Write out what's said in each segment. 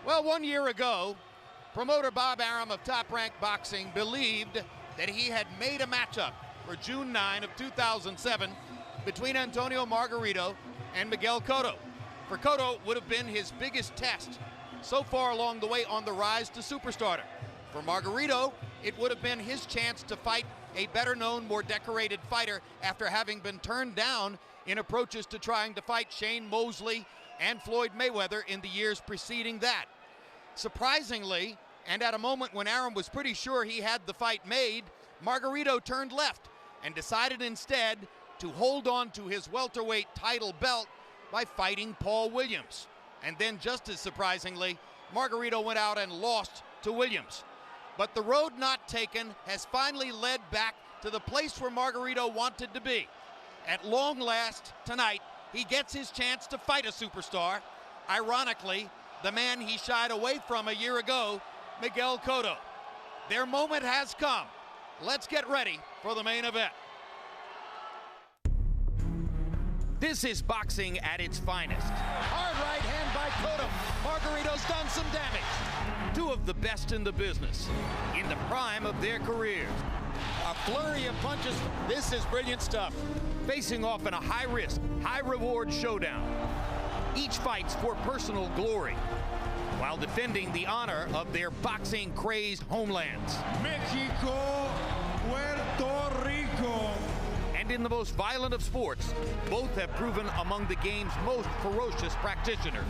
Well, 1 year ago, promoter Bob Arum of Top Rank Boxing believed that he had made a matchup for June 9 of 2007 between Antonio Margarito and Miguel Cotto. For Cotto, it would have been his biggest test so far along the way on the rise to superstardom. For Margarito, it would have been his chance to fight a better-known, more decorated fighter after having been turned down in approaches to trying to fight Shane Mosley and Floyd Mayweather in the years preceding that. Surprisingly, and at a moment when Arum was pretty sure he had the fight made, Margarito turned left and decided instead to hold on to his welterweight title belt by fighting Paul Williams. And then, just as surprisingly, Margarito went out and lost to Williams. But the road not taken has finally led back to the place where Margarito wanted to be. At long last, tonight, he gets his chance to fight a superstar. Ironically, the man he shied away from a year ago, Miguel Cotto. Their moment has come. Let's get ready for the main event. This is boxing at its finest. Hard right hand by Cotto. Margarito's done some damage. Two of the best in the business, in the prime of their careers. A flurry of punches. This is brilliant stuff. Facing off in a high-risk, high-reward showdown. Each fights for personal glory, while defending the honor of their boxing-crazed homelands. Mexico, Puerto Rico. And in the most violent of sports, both have proven among the game's most ferocious practitioners.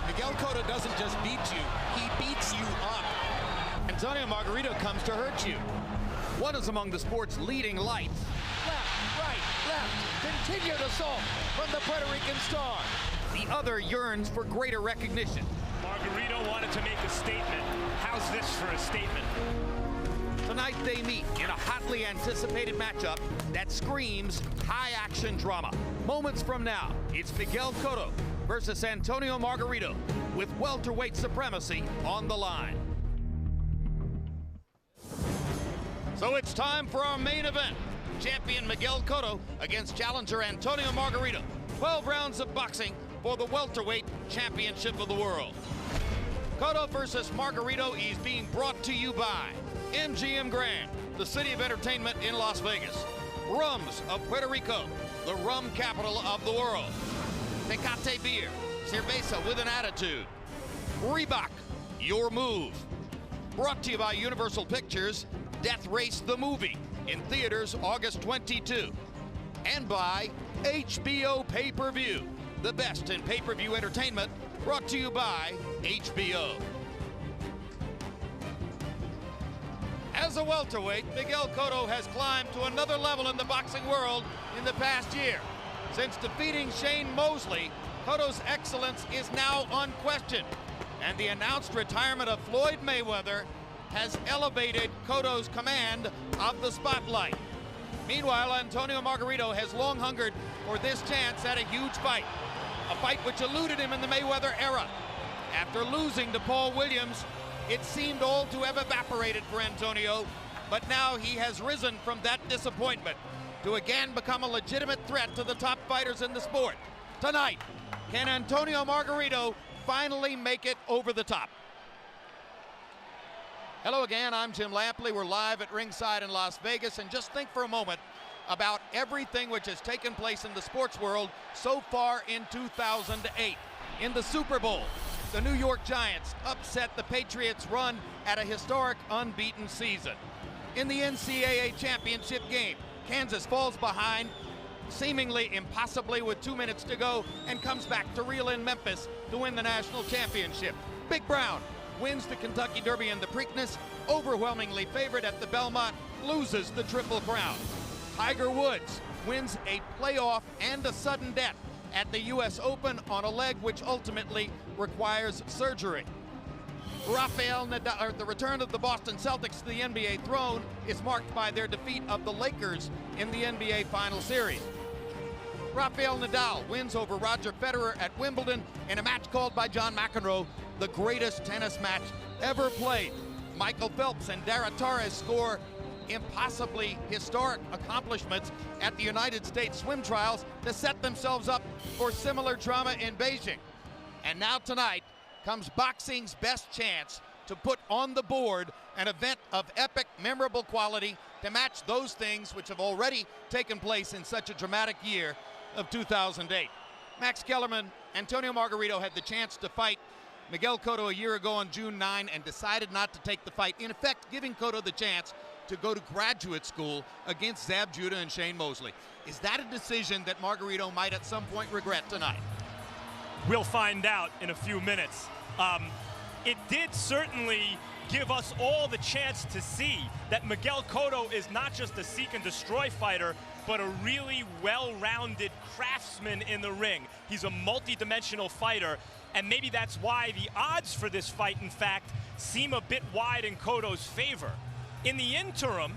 Miguel Cotto doesn't just beat you, he beats you up. Antonio Margarito comes to hurt you. One is among the sport's leading lights. Left, right, left. Continued assault from the Puerto Rican star. The other yearns for greater recognition. Margarito wanted to make a statement. How's this for a statement? Tonight they meet in a hotly anticipated matchup that screams high-action drama. Moments from now, it's Miguel Cotto versus Antonio Margarito, with welterweight supremacy on the line. So it's time for our main event. Champion Miguel Cotto against challenger Antonio Margarito. 12 rounds of boxing for the welterweight championship of the world. Cotto versus Margarito is being brought to you by MGM Grand, the city of entertainment in Las Vegas. Rums of Puerto Rico, the rum capital of the world. Tecate Beer, cerveza with an attitude. Reebok, your move. Brought to you by Universal Pictures, Death Race the movie, in theaters August 22. And by HBO Pay-Per-View, the best in pay-per-view entertainment, brought to you by HBO. As a welterweight, Miguel Cotto has climbed to another level in the boxing world in the past year. Since defeating Shane Mosley, Cotto's excellence is now unquestioned, and the announced retirement of Floyd Mayweather has elevated Cotto's command of the spotlight. Meanwhile, Antonio Margarito has long hungered for this chance at a huge fight, a fight which eluded him in the Mayweather era. After losing to Paul Williams, it seemed all to have evaporated for Antonio, but now he has risen from that disappointment to again become a legitimate threat to the top fighters in the sport. Tonight, can Antonio Margarito finally make it over the top? Hello again, I'm Jim Lampley. We're live at ringside in Las Vegas, and just think for a moment about everything which has taken place in the sports world so far in 2008. In the Super Bowl, the New York Giants upset the Patriots' run at a historic unbeaten season. In the NCAA championship game, Kansas falls behind, seemingly impossibly with 2 minutes to go, and comes back to reel in Memphis to win the national championship. Big Brown wins the Kentucky Derby in the Preakness, overwhelmingly favored at the Belmont, loses the Triple Crown. Tiger Woods wins a playoff and a sudden death at the U.S. Open on a leg which ultimately requires surgery. Rafael Nadal, the return of the Boston Celtics to the NBA throne is marked by their defeat of the Lakers in the NBA Final Series. Rafael Nadal wins over Roger Federer at Wimbledon in a match called by John McEnroe the greatest tennis match ever played. Michael Phelps and Dara Torres score impossibly historic accomplishments at the United States swim trials to set themselves up for similar drama in Beijing. And now tonight, comes boxing's best chance to put on the board an event of epic, memorable quality to match those things which have already taken place in such a dramatic year of 2008. Max Kellerman, Antonio Margarito had the chance to fight Miguel Cotto a year ago on June 9 and decided not to take the fight, in effect giving Cotto the chance to go to graduate school against Zab Judah and Shane Mosley. Is that a decision that Margarito might at some point regret tonight? We'll find out in a few minutes. It did certainly give us all the chance to see that Miguel Cotto is not just a seek and destroy fighter, but a really well-rounded craftsman in the ring. He's a multi-dimensional fighter, and maybe that's why the odds for this fight, in fact, seem a bit wide in Cotto's favor. In the interim,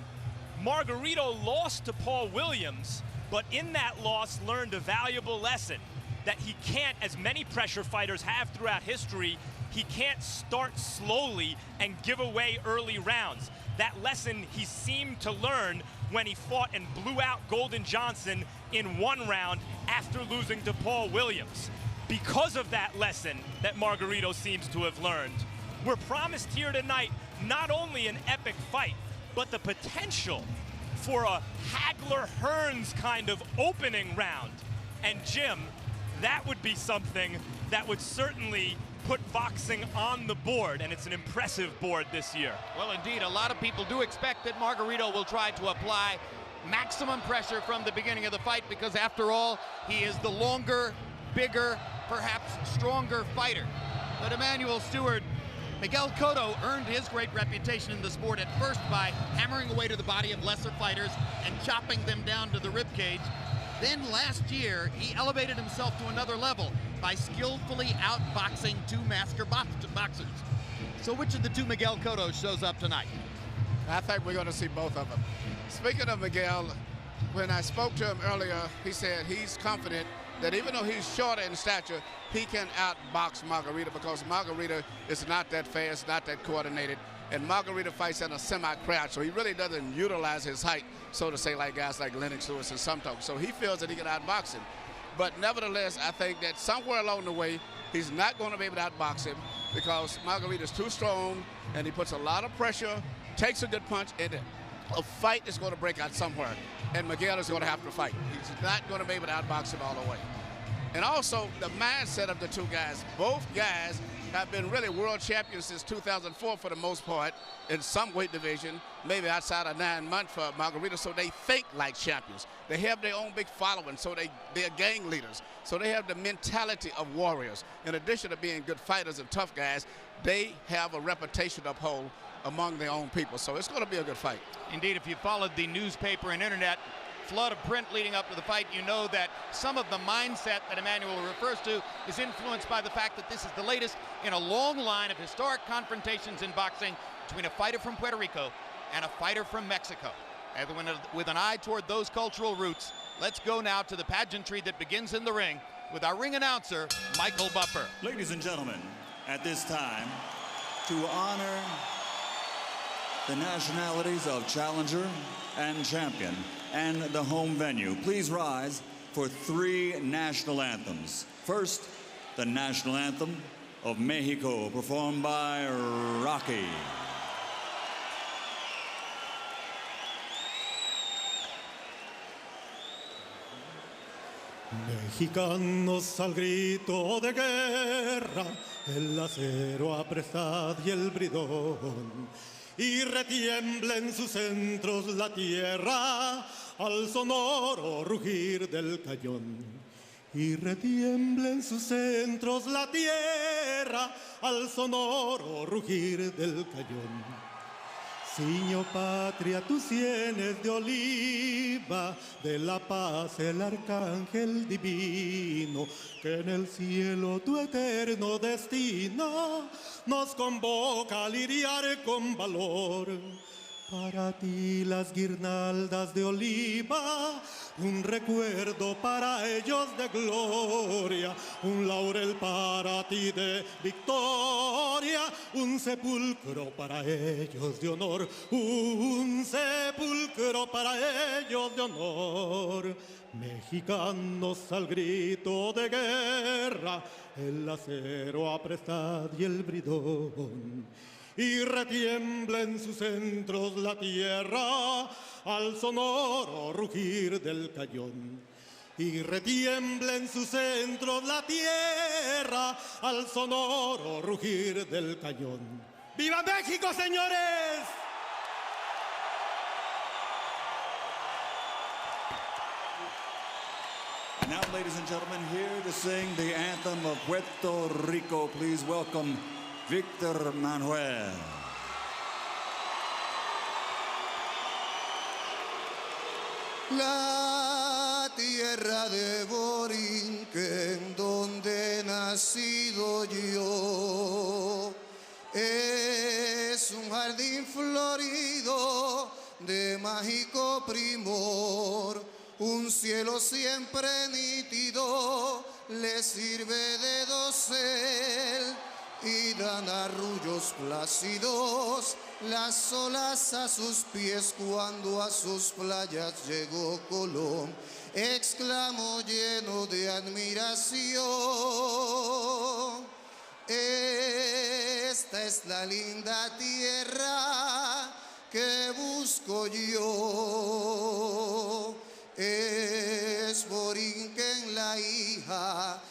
Margarito lost to Paul Williams, but in that loss learned a valuable lesson that he can't, as many pressure fighters have throughout history, he can't start slowly and give away early rounds. That lesson he seemed to learn when he fought and blew out Golden Johnson in one round after losing to Paul Williams. Because of that lesson that Margarito seems to have learned, we're promised here tonight not only an epic fight, but the potential for a Hagler-Hearns kind of opening round. And Jim, that would be something that would certainly put boxing on the board, and it's an impressive board this year. Well, indeed, a lot of people do expect that Margarito will try to apply maximum pressure from the beginning of the fight because, after all, he is the longer, bigger, perhaps stronger fighter. But Emmanuel Stewart, Miguel Cotto earned his great reputation in the sport at first by hammering away to the body of lesser fighters and chopping them down to the ribcage. Then last year, he elevated himself to another level by skillfully outboxing two master boxers. So which of the two Miguel Cottos shows up tonight? I think we're going to see both of them. Speaking of Miguel, when I spoke to him earlier, he said he's confident that even though he's shorter in stature, he can outbox Margarito because Margarito is not that fast, not that coordinated. And Margarito fights in a semi-crouch, so he really doesn't utilize his height, so to say, like guys like Lennox Lewis and some talk. So he feels that he can outbox him. But nevertheless, I think that somewhere along the way, he's not going to be able to outbox him because Margarito is too strong, and he puts a lot of pressure, takes a good punch, and a fight is going to break out somewhere. And Miguel is going to have to fight. He's not going to be able to outbox him all the way. And also, the mindset of the two guys. Both guys have been really world champions since 2004 for the most part in some weight division, maybe outside of 9 months for Margarito, so they think like champions. They have their own big following, so they're gang leaders. So they have the mentality of warriors. In addition to being good fighters and tough guys, they have a reputation to uphold among their own people. So it's going to be a good fight. Indeed, if you followed the newspaper and internet flood of print leading up to the fight, you know that some of the mindset that Emmanuel refers to is influenced by the fact that this is the latest in a long line of historic confrontations in boxing between a fighter from Puerto Rico and a fighter from Mexico. And with an eye toward those cultural roots, let's go now to the pageantry that begins in the ring with our ring announcer, Michael Buffer. Ladies and gentlemen, at this time, to honor the nationalities of challenger and champion and the home venue, please rise for 3 national anthems. First, the national anthem of Mexico, performed by Rocky. Mexicanos al grito de guerra, el acero apresad y el bridón, y retiembla en sus centros la tierra al sonoro rugir del cañón. Y retiembla en sus centros la tierra al sonoro rugir del cañón. Ciño patria, tus sienes de oliva, de la paz el arcángel divino, que en el cielo tu eterno destino nos convoca a lidiar con valor. Para ti las guirnaldas de oliva, un recuerdo para ellos de gloria, un laurel para ti de victoria, un sepulcro para ellos de honor, un sepulcro para ellos de honor. Mexicanos al grito de guerra, el acero aprestad y el bridón, y retiembla en sus centros la tierra al sonoro rugir del cañón. Y retiembla en sus centros la tierra al sonoro rugir del cañón. ¡Viva México, señores! Now, ladies and gentlemen, here to sing the anthem of Puerto Rico, please welcome Victor Manuel. La tierra de Borinquen, donde he nacido yo, es un jardín florido de mágico primor, un cielo siempre nítido le sirve de dosel, y dan arrullos plácidos las olas a sus pies cuando a sus playas llegó Colón. Exclamó lleno de admiración: esta es la linda tierra que busco yo. Es Borinquen la hija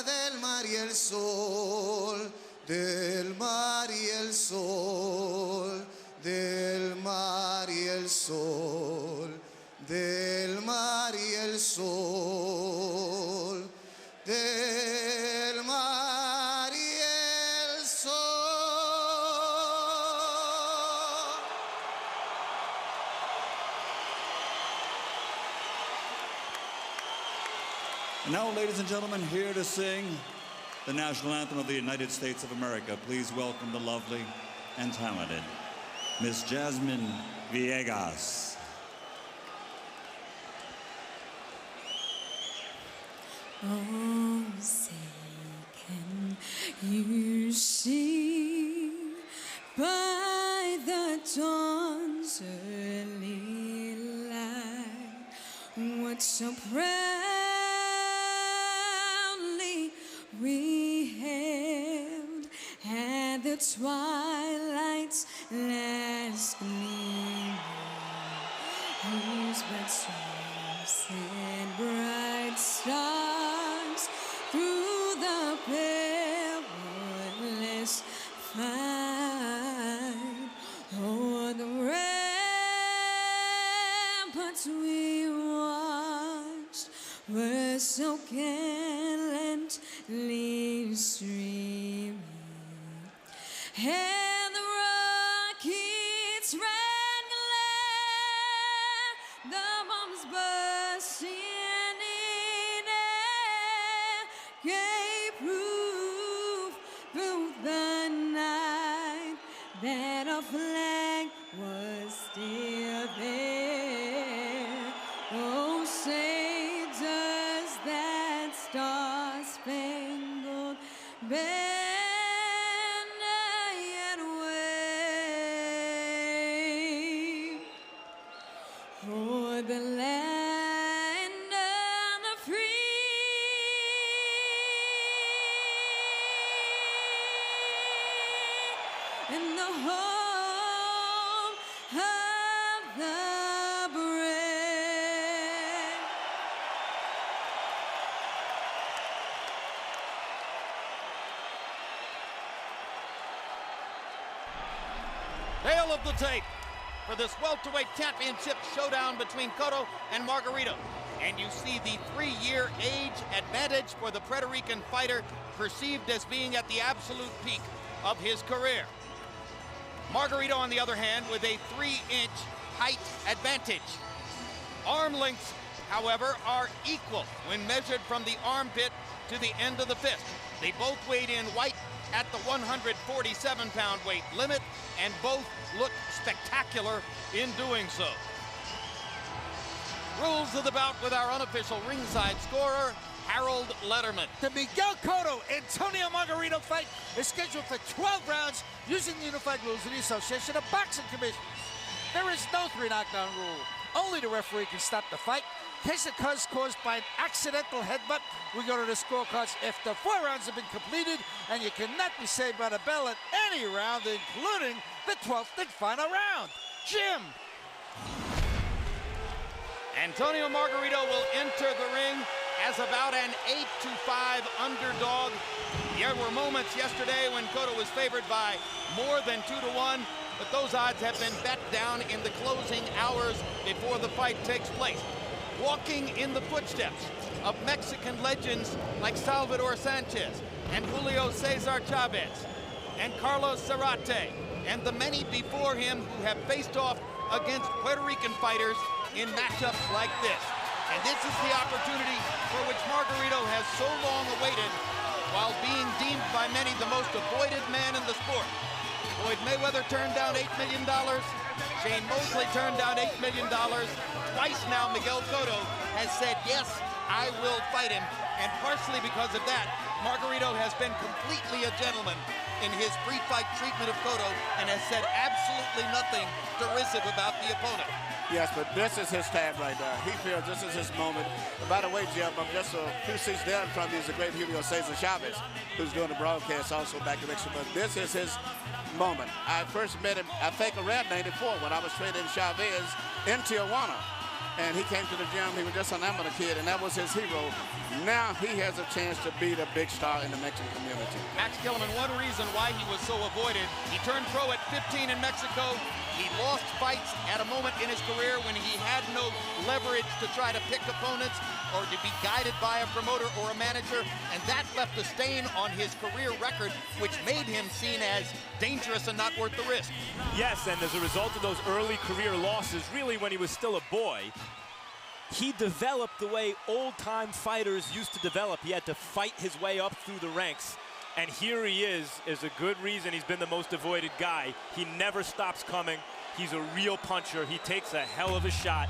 del mar y el sol, del mar y el sol, del mar y el sol, del mar y el sol, del mar y el sol. Now, ladies and gentlemen, here to sing the national anthem of the United States of America, please welcome the lovely and talented Miss Jasmine Villegas. Oh, say, can you see by the dawn's early light what so proudly we hailed at the twilight's last gleaming, whose bright stars and bright stars through the perilous fight o'er the ramparts we watched were so gallantly streaming, and the rockets ran glare, the bombs bursting in air gave proof through the night that our flag was still there. Oh, say does that star-spangled banner yet wave o'er the land of the free and the home of the brave. Tale of the tape for this welterweight championship showdown between Cotto and Margarito. And you see the 3-year age advantage for the Puerto Rican fighter, perceived as being at the absolute peak of his career. Margarito, on the other hand, with a 3-inch height advantage. Arm lengths, however, are equal when measured from the armpit to the end of the fist. They both weighed in white at the 147-pound weight limit, and both looked spectacular in doing so. Rules of the bout with our unofficial ringside scorer, Harold Letterman. The Miguel Cotto Antonio Margarito fight is scheduled for 12 rounds using the unified rules of the Association of Boxing Commissions. There is no 3 knockdown rule. Only the referee can stop the fight. In case of cause caused by an accidental headbutt, we go to the scorecards after 4 rounds have been completed, and you cannot be saved by the bell at any round, including the 12th and final round. Jim. Antonio Margarito will enter the ring as about an 8-5 underdog. There were moments yesterday when Cotto was favored by more than 2-1, but those odds have been bet down in the closing hours before the fight takes place. Walking in the footsteps of Mexican legends like Salvador Sanchez and Julio Cesar Chavez and Carlos Zarate and the many before him who have faced off against Puerto Rican fighters in matchups like this. And this is the opportunity for which Margarito has so long awaited, while being deemed by many the most avoided man in the sport. Floyd Mayweather turned down $8 million. Shane Mosley turned down $8 million. Twice now, Miguel Cotto has said, yes, I will fight him. And partially because of that, Margarito has been completely a gentleman in his pre-fight treatment of Cotto and has said absolutely nothing derisive about the opponent. Yes, but this is his time right there. He feels this is his moment. By the way, Jim, I'm just a few seats down from you is the great Julio Cesar Chavez, who's doing the broadcast also back in Mexico. But this is his moment. I first met him, I think, around '94 when I was training Chavez in Tijuana. And he came to the gym. He was just an amateur kid, and that was his hero. Now he has a chance to be the big star in the Mexican community. Max Kellerman, one reason why he was so avoided, he turned pro at 15 in Mexico. He lost fights at a moment in his career when he had no leverage to try to pick opponents or to be guided by a promoter or a manager, and that left a stain on his career record, which made him seen as dangerous and not worth the risk. Yes, and as a result of those early career losses, really when he was still a boy, he developed the way old-time fighters used to develop. He had to fight his way up through the ranks. And here he is a good reason he's been the most avoided guy. He never stops coming. He's a real puncher. He takes a hell of a shot.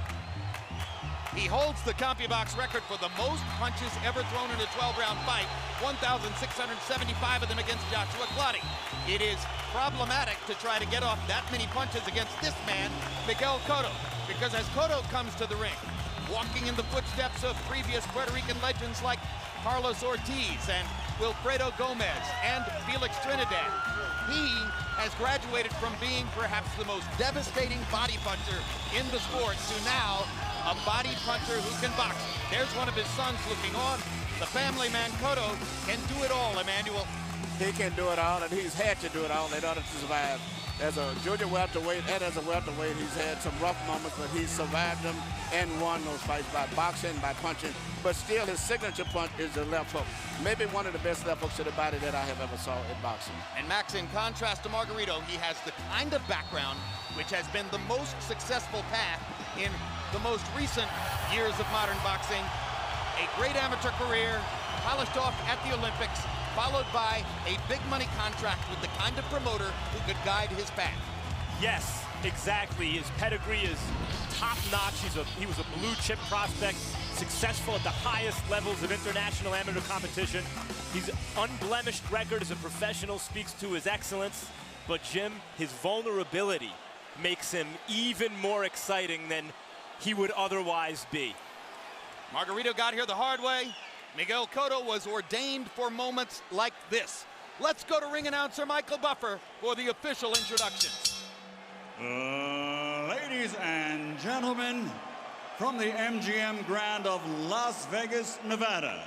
He holds the CompuBox record for the most punches ever thrown in a 12-round fight, 1,675 of them against Joshua Clottey. It is problematic to try to get off that many punches against this man, Miguel Cotto, because as Cotto comes to the ring, walking in the footsteps of previous Puerto Rican legends like Carlos Ortiz and Wilfredo Gomez and Felix Trinidad, he has graduated from being perhaps the most devastating body puncher in the sport to now a body puncher who can box. There's one of his sons looking on. The family man, Cotto, can do it all, Emmanuel. He can do it all, and he's had to do it all in order to survive. As a junior welterweight and as a welterweight, he's had some rough moments, but he's survived them and won those fights by boxing, by punching. But still, his signature punch is the left hook. Maybe one of the best left hooks to the body that I have ever saw in boxing. And Max, in contrast to Margarito, he has the kind of background which has been the most successful path in the most recent years of modern boxing. A great amateur career, polished off at the Olympics, followed by a big money contract with the kind of promoter who could guide his path. Yes, exactly. His pedigree is top-notch. He was a blue-chip prospect, successful at the highest levels of international amateur competition. His unblemished record as a professional speaks to his excellence, but Jim, his vulnerability makes him even more exciting than he would otherwise be. Margarito got here the hard way. Miguel Cotto was ordained for moments like this. Let's go to ring announcer Michael Buffer for the official introductions. Ladies and gentlemen, from the MGM Grand of Las Vegas, Nevada,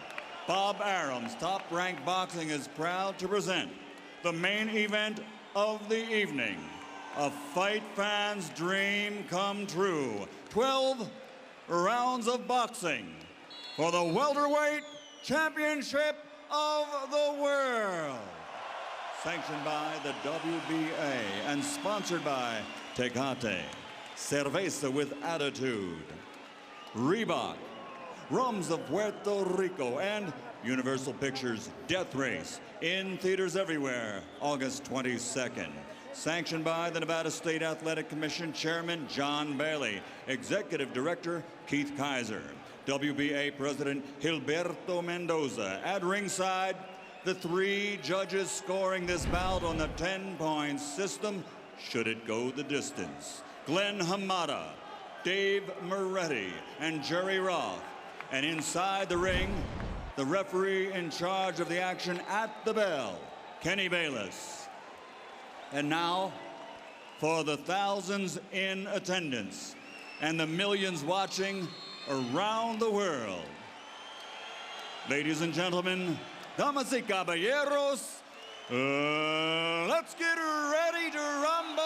Bob Arum's Top Rank Boxing is proud to present the main event of the evening. A fight fan's dream come true. 12 rounds of boxing for the welterweight championship of the world. Sanctioned by the WBA and sponsored by Tecate, Cerveza with Attitude, Reebok, Rums of Puerto Rico, and Universal Pictures' Death Race in theaters everywhere, August 22nd. Sanctioned by the Nevada State Athletic Commission Chairman John Bailey, Executive Director Keith Kaiser, WBA President Gilberto Mendoza. At ringside, the 3 judges scoring this bout on the 10-point system, should it go the distance. Glenn Hamada, Dave Moretti, and Jerry Roth. And inside the ring, the referee in charge of the action at the bell, Kenny Bayless. And now, for the thousands in attendance and the millions watching around the world. Ladies and gentlemen, damas y caballeros, let's get ready to rumble!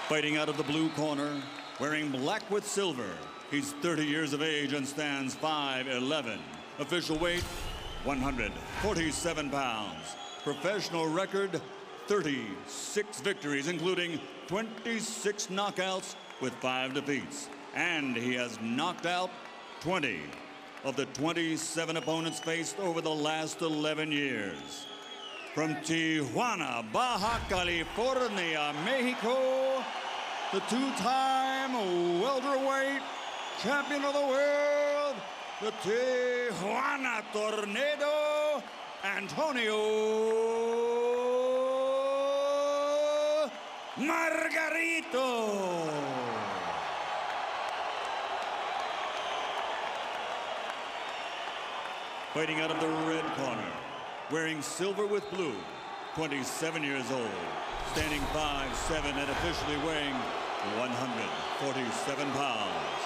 Fighting out of the blue corner, wearing black with silver, he's 30 years of age and stands 5'11". Official weight, 147 pounds. Professional record, 36 victories, including 26 knockouts with 5 defeats. And he has knocked out 20 of the 27 opponents faced over the last 11 years. From Tijuana, Baja California, Mexico, the 2-time welterweight champion of the world, the Tijuana Tornado, Antonio Margarito. Fighting out of the red corner, wearing silver with blue, 27 years old, standing 5'7" and officially weighing 147 pounds.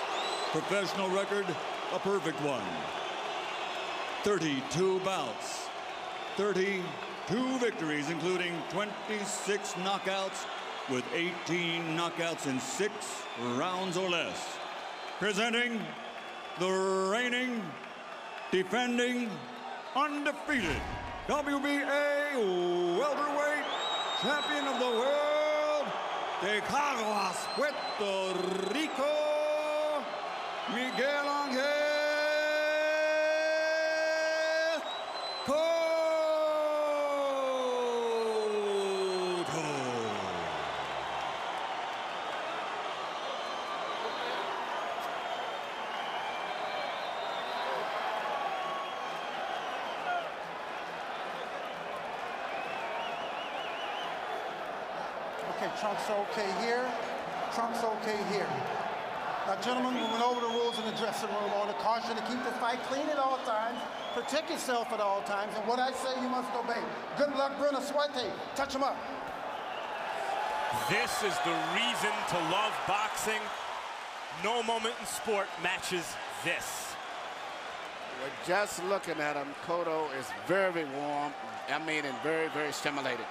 Professional record, a perfect one. 32 bouts, 32 victories, including 26 knockouts, with 18 knockouts in 6 rounds or less. Presenting the reigning, defending, undefeated WBA welterweight champion of the world, de Caguas, Puerto Rico, Miguel Angel Cotto. Okay, Trunk's okay here. Trunk's okay here. Now, gentlemen, we went over the rules in the dressing room. Order caution to keep the fight clean at all times. Protect yourself at all times. And what I say, you must obey. Good luck, Bruno Suerte. Touch him up. This is the reason to love boxing. No moment in sport matches this. Well, just looking at him, Cotto is very warm. I mean, and very, very stimulated.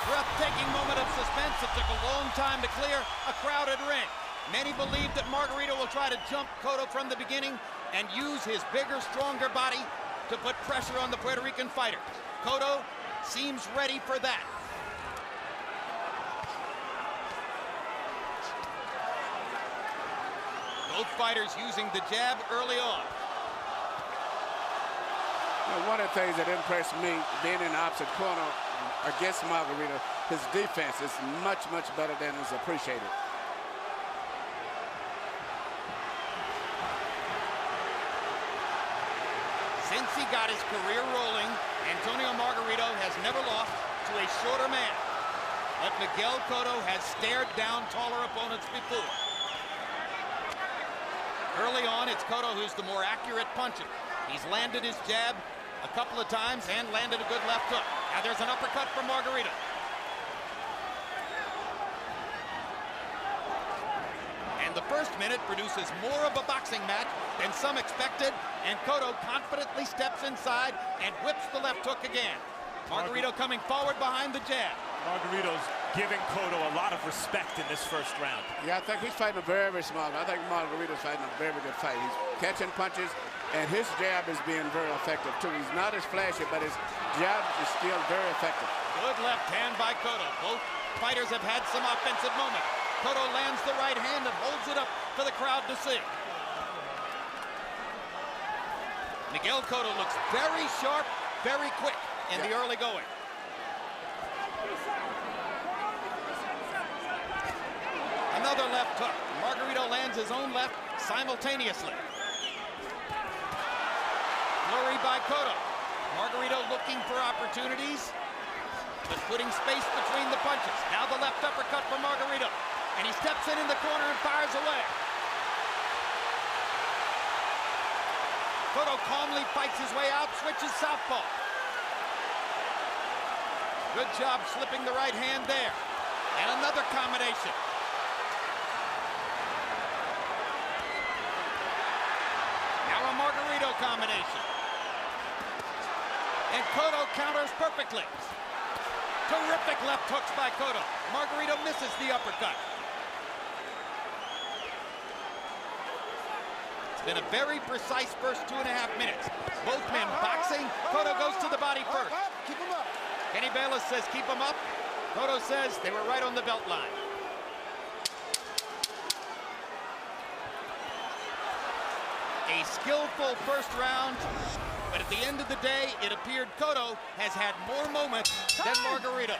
Breathtaking moment of suspense. It took a long time to clear a crowded ring. Many believe that Margarito will try to jump Cotto from the beginning and use his bigger, stronger body to put pressure on the Puerto Rican fighter. Cotto seems ready for that. Both fighters using the jab early on. Now, one of the things that impressed me being in the opposite corner against Margarito, his defense is much, much better than is appreciated. Since he got his career rolling, Antonio Margarito has never lost to a shorter man. But Miguel Cotto has stared down taller opponents before. Early on, it's Cotto who's the more accurate puncher. He's landed his jab a couple of times and landed a good left hook. Now there's an uppercut from Margarito. And the first minute produces more of a boxing match than some expected, and Cotto confidently steps inside and whips the left hook again. Margarito coming forward behind the jab. Margarito's giving Cotto a lot of respect in this first round. Yeah, I think he's fighting a very, very smart. I think Margarito's fighting a very good fight. He's catching punches, and his jab is being very effective, too. He's not as flashy, but his jab is still very effective. Good left hand by Cotto. Both fighters have had some offensive moments. Cotto lands the right hand and holds it up for the crowd to see. Miguel Cotto looks very sharp, very quick in the early going. Another left hook. Margarito lands his own left simultaneously. Flurry by Cotto. Margarito looking for opportunities, but putting space between the punches. Now the left uppercut for Margarito. And he steps in the corner and fires away. Cotto calmly fights his way out, switches southpaw. Good job slipping the right hand there. And another combination. Now a Margarito combination. And Cotto counters perfectly. Terrific left hooks by Cotto. Margarito misses the uppercut. It's been a very precise first 2.5 minutes. Both men boxing. Cotto goes to the body first. Keep him up. Kenny Bayless says keep him up. Cotto says they were right on the belt line. A skillful first round, but at the end of the day, it appeared Cotto has had more moments than Margarito.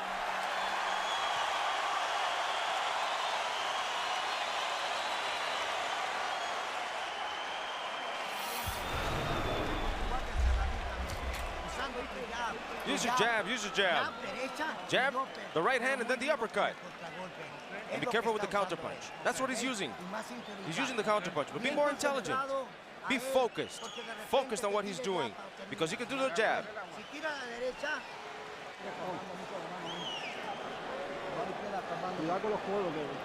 Use your jab, use your jab. Jab, the right hand, and then the uppercut. And be careful with the counterpunch. That's what he's using. He's using the counterpunch, but be more intelligent. Be focused. Focused on what he's doing, because he can do the jab.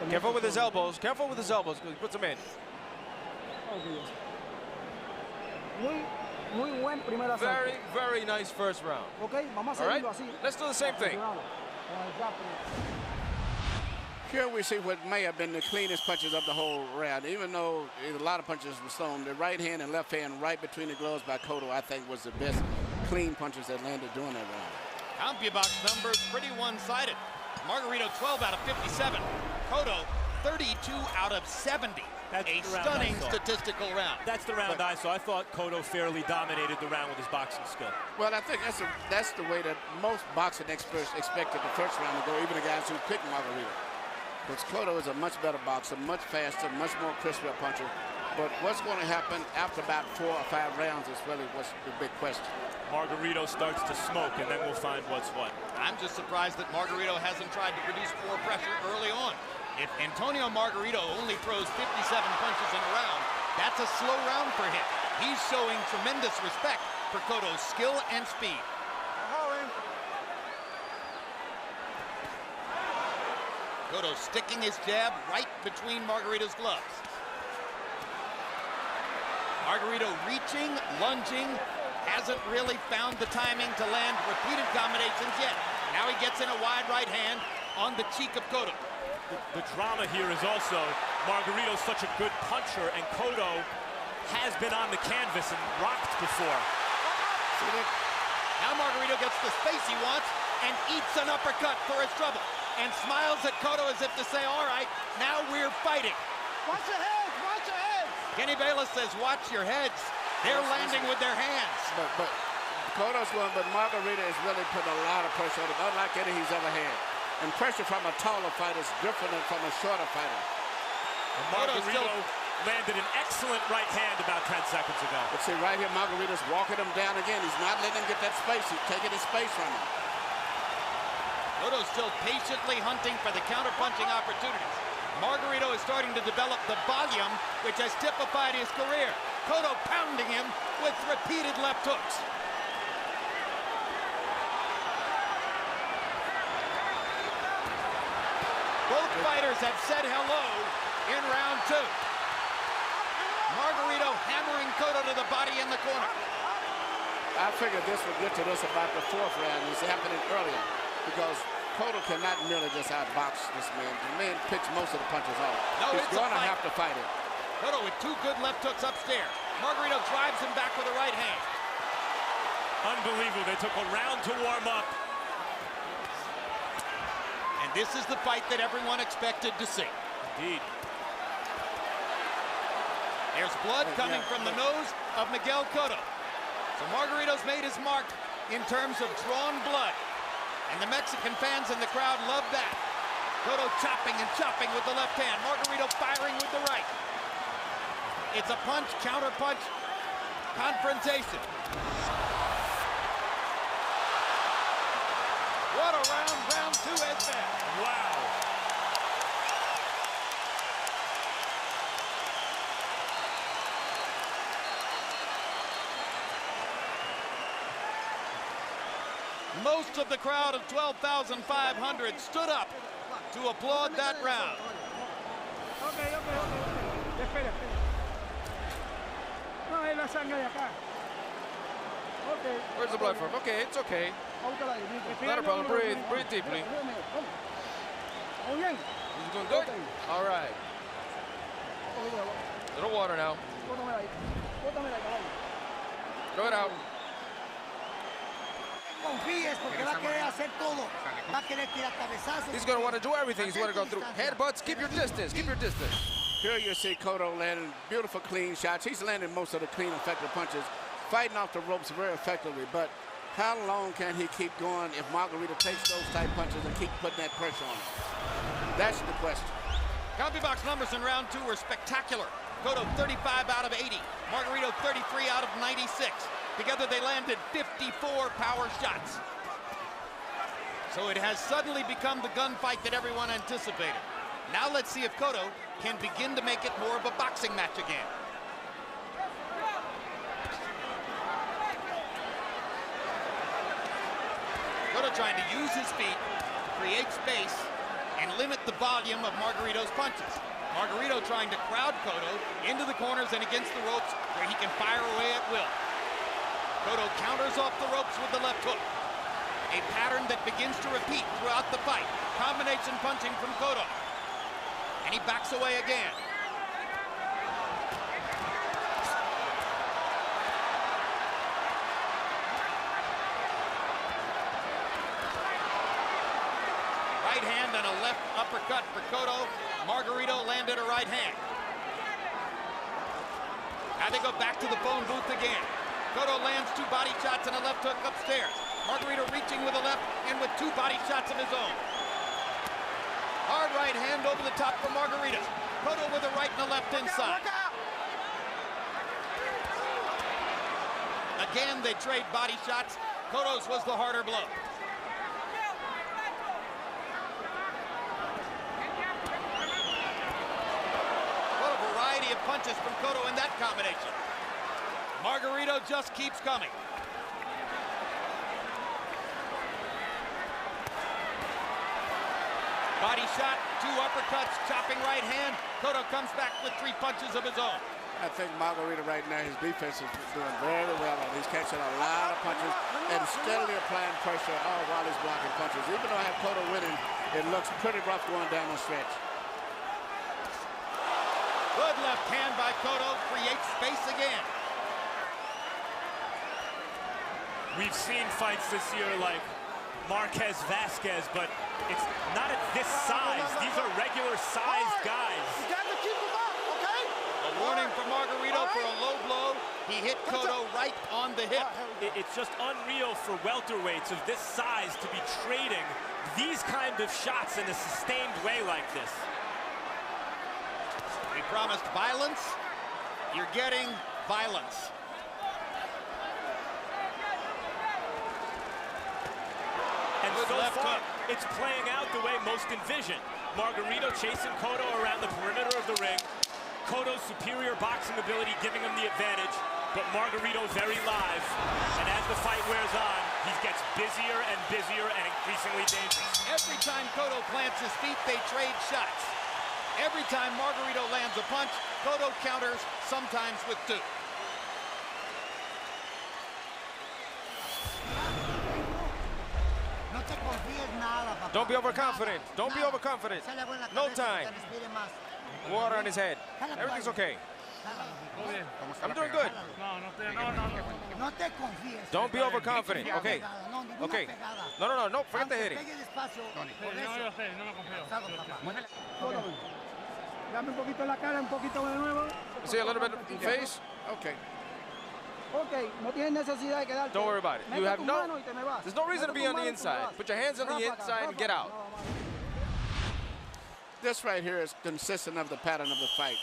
Careful with his elbows. Careful with his elbows, because he puts them in. Very, very nice first round. All right, let's do the same thing. Here we see what may have been the cleanest punches of the whole round. Even though a lot of punches were thrown, the right hand and left hand right between the gloves by Cotto, I think, was the best clean punches that landed during that round. CompuBox numbers pretty one-sided. Margarito 12 out of 57. Cotto 32 out of 70. That's a stunning statistical round. That's the round I saw. I thought Cotto fairly dominated the round with his boxing skill. Well, I think that's the way that most boxing experts expected the first round to go, even the guys who picked Margarito. Because Cotto is a much better boxer, much faster, much more crisper puncher. But what's going to happen after about 4 or 5 rounds is really what's the big question. Margarito starts to smoke, and then we'll find what's what. I'm just surprised that Margarito hasn't tried to produce more pressure early on. If Antonio Margarito only throws 57 punches in a round, that's a slow round for him. He's showing tremendous respect for Cotto's skill and speed. Cotto sticking his jab right between Margarito's gloves. Margarito reaching, lunging, hasn't really found the timing to land repeated combinations yet. Now he gets in a wide right hand on the cheek of Cotto. The drama here is also Margarito's such a good puncher, and Cotto has been on the canvas and rocked before. Now Margarito gets the space he wants and eats an uppercut for his trouble and smiles at Cotto as if to say, all right, now we're fighting. Watch your heads, watch your heads. Kenny Bayless says, watch your heads. They're landing with their hands. But Cotto's going, but Margarito is really putting a lot of pressure on him, unlike any he's ever had. And pressure from a taller fighter is different than from a shorter fighter. And Margarito landed an excellent right hand about 10 seconds ago. But see, right here, Margarito's walking him down again. He's not letting him get that space. He's taking his space from him. Cotto's still patiently hunting for the counter-punching opportunities. Margarito is starting to develop the volume which has typified his career. Cotto pounding him with repeated left hooks. Both fighters have said hello in round 2. Margarito hammering Cotto to the body in the corner. I figured this would get to this about the 4th round. It's happening earlier because Cotto cannot merely just outbox this man. The man picks most of the punches off. No, He's it's going to a fight. have to fight it. Cotto with 2 good left hooks upstairs. Margarito drives him back with a right hand. Unbelievable. They took a round to warm up. And this is the fight that everyone expected to see. Indeed. There's blood coming from the nose of Miguel Cotto. So Margarito's made his mark in terms of drawn blood. And the Mexican fans in the crowd love that. Cotto chopping and chopping with the left hand. Margarito firing with the right. It's a punch, counter punch, confrontation. What a round 2 has been. Wow. Most of the crowd of 12,500 stood up to applaud that round. Where's the blood from? Okay, it's okay. Not a problem. Breathe. Breathe deeply. He's doing good. All right. Little water now. Throw it out. He's going to want to do everything. He's going to go through headbutts. Keep your distance. Keep your distance. Here you see Cotto landing beautiful, clean shots. He's landing most of the clean, effective punches, fighting off the ropes very effectively. But how long can he keep going if Margarito takes those type punches and keep putting that pressure on him? That's the question. CompuBox numbers in round 2 were spectacular. Cotto 35 out of 80. Margarito 33 out of 96. Together they landed 54 power shots. So it has suddenly become the gunfight that everyone anticipated. Now let's see if Cotto can begin to make it more of a boxing match again. Cotto trying to use his feet, create space, and limit the volume of Margarito's punches. Margarito trying to crowd Cotto into the corners and against the ropes where he can fire away at will. Cotto counters off the ropes with the left hook. A pattern that begins to repeat throughout the fight. Combination punching from Cotto. And he backs away again. Right hand and a left uppercut for Cotto. Margarito landed a right hand. Now they go back to the phone booth again. Cotto lands 2 body shots and a left hook upstairs. Margarito reaching with a left and with 2 body shots of his own. Hard right hand over the top for Margarito. Cotto with a right and a left inside. Again, they trade body shots. Cotto's was the harder blow. What a variety of punches from Cotto in that combination. Margarito just keeps coming. Body shot, 2 uppercuts, chopping right hand. Cotto comes back with 3 punches of his own. I think Margarito right now, his defense is doing very well. He's catching a lot of punches and steadily applying pressure while he's blocking punches. Even though I have Cotto winning, it looks pretty rough going down the stretch. Good left hand by Cotto, creates space again. We've seen fights this year like Marquez Vasquez, but it's not at this size. These are regular sized guys. You got to keep him up, okay? A warning for Margarito for a low blow. He hit Cotto right on the hip. It's just unreal for welterweights of this size to be trading these kind of shots in a sustained way like this. We promised violence. You're getting violence. And so far, it's playing out the way most envisioned. Margarito chasing Cotto around the perimeter of the ring. Cotto's superior boxing ability giving him the advantage, but Margarito very live. And as the fight wears on, he gets busier and busier and increasingly dangerous. Every time Cotto plants his feet, they trade shots. Every time Margarito lands a punch, Cotto counters, sometimes with 2. Don't be overconfident. Don't be overconfident. No time. Water on his head. Everything's okay. I'm doing good. Don't be overconfident. Okay. Okay. No. Forget the hitting. See a little bit in the face? Okay. Don't worry about it. You have there's no reason to be on the inside. Put your hands on the inside and get out. This right here is consistent of the pattern of the fight.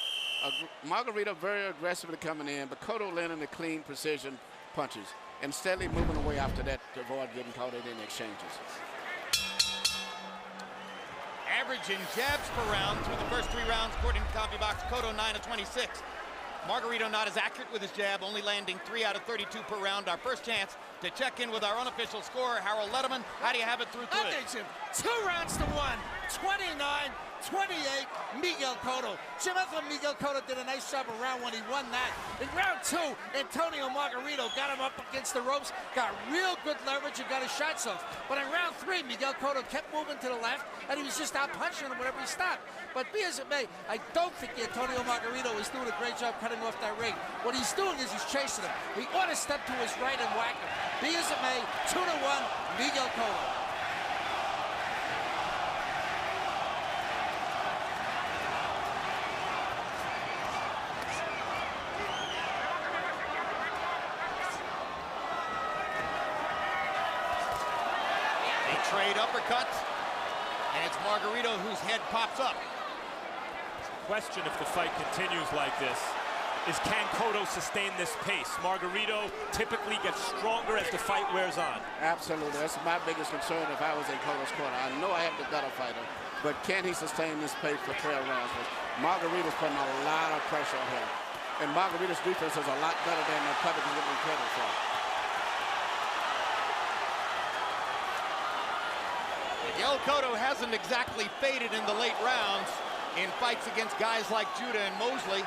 Margarito very aggressively coming in, but Cotto landing the clean precision punches and steadily moving away after that to avoid getting caught in any exchanges. Average in jabs per round through the first 3 rounds, according to CompuBox. Cotto 9 of 26. Margarito not as accurate with his jab, only landing 3 out of 32 per round. Our first chance to check in with our unofficial scorer, Harold Letterman. How do you have it through 2? I think Jim, 2 rounds to 1, 29-28, Miguel Cotto. Jim, I thought Miguel Cotto did a nice job in round 1. He won that. In round 2, Antonio Margarito got him up against the ropes, got real good leverage and got his shots off. But in round 3, Miguel Cotto kept moving to the left, and he was just out punching him whenever he stopped. But be as it may, I don't think Antonio Margarito is doing a great job cutting off that ring. What he's doing is he's chasing him. He ought to step to his right and whack him. Be as it may, 2-1, Miguel Cotto. Trade uppercuts, and it's Margarito whose head pops up. Question if the fight continues like this is, can Cotto sustain this pace? Margarito typically gets stronger as the fight wears on. Absolutely. That's my biggest concern if I was in Cotto's corner. I know I have the better fighter, but can he sustain this pace for 12 rounds? Margarito's putting a lot of pressure on him, and Margarito's defense is a lot better than the public is giving credit for. Miguel Cotto hasn't exactly faded in the late rounds in fights against guys like Judah and Mosley.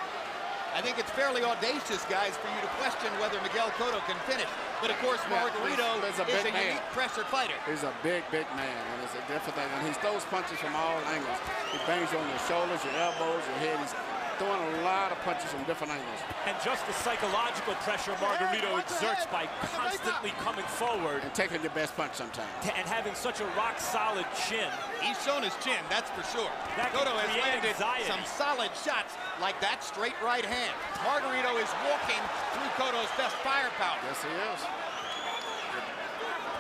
I think it's fairly audacious, guys, for you to question whether Miguel Cotto can finish. But of course, Margarito is a unique pressure fighter. He's a big man, and it's a different thing. And he throws punches from all angles. He bangs you on your shoulders, your elbows, your head. He's throwing a lot of punches from different angles. And just the psychological pressure Margarito exerts by constantly coming forward. And taking your best punch sometimes. And having such a rock-solid chin. He's shown his chin, that's for sure. Cotto has landed some solid shots like that straight right hand. Margarito is walking through Cotto's best firepower. Yes, he is.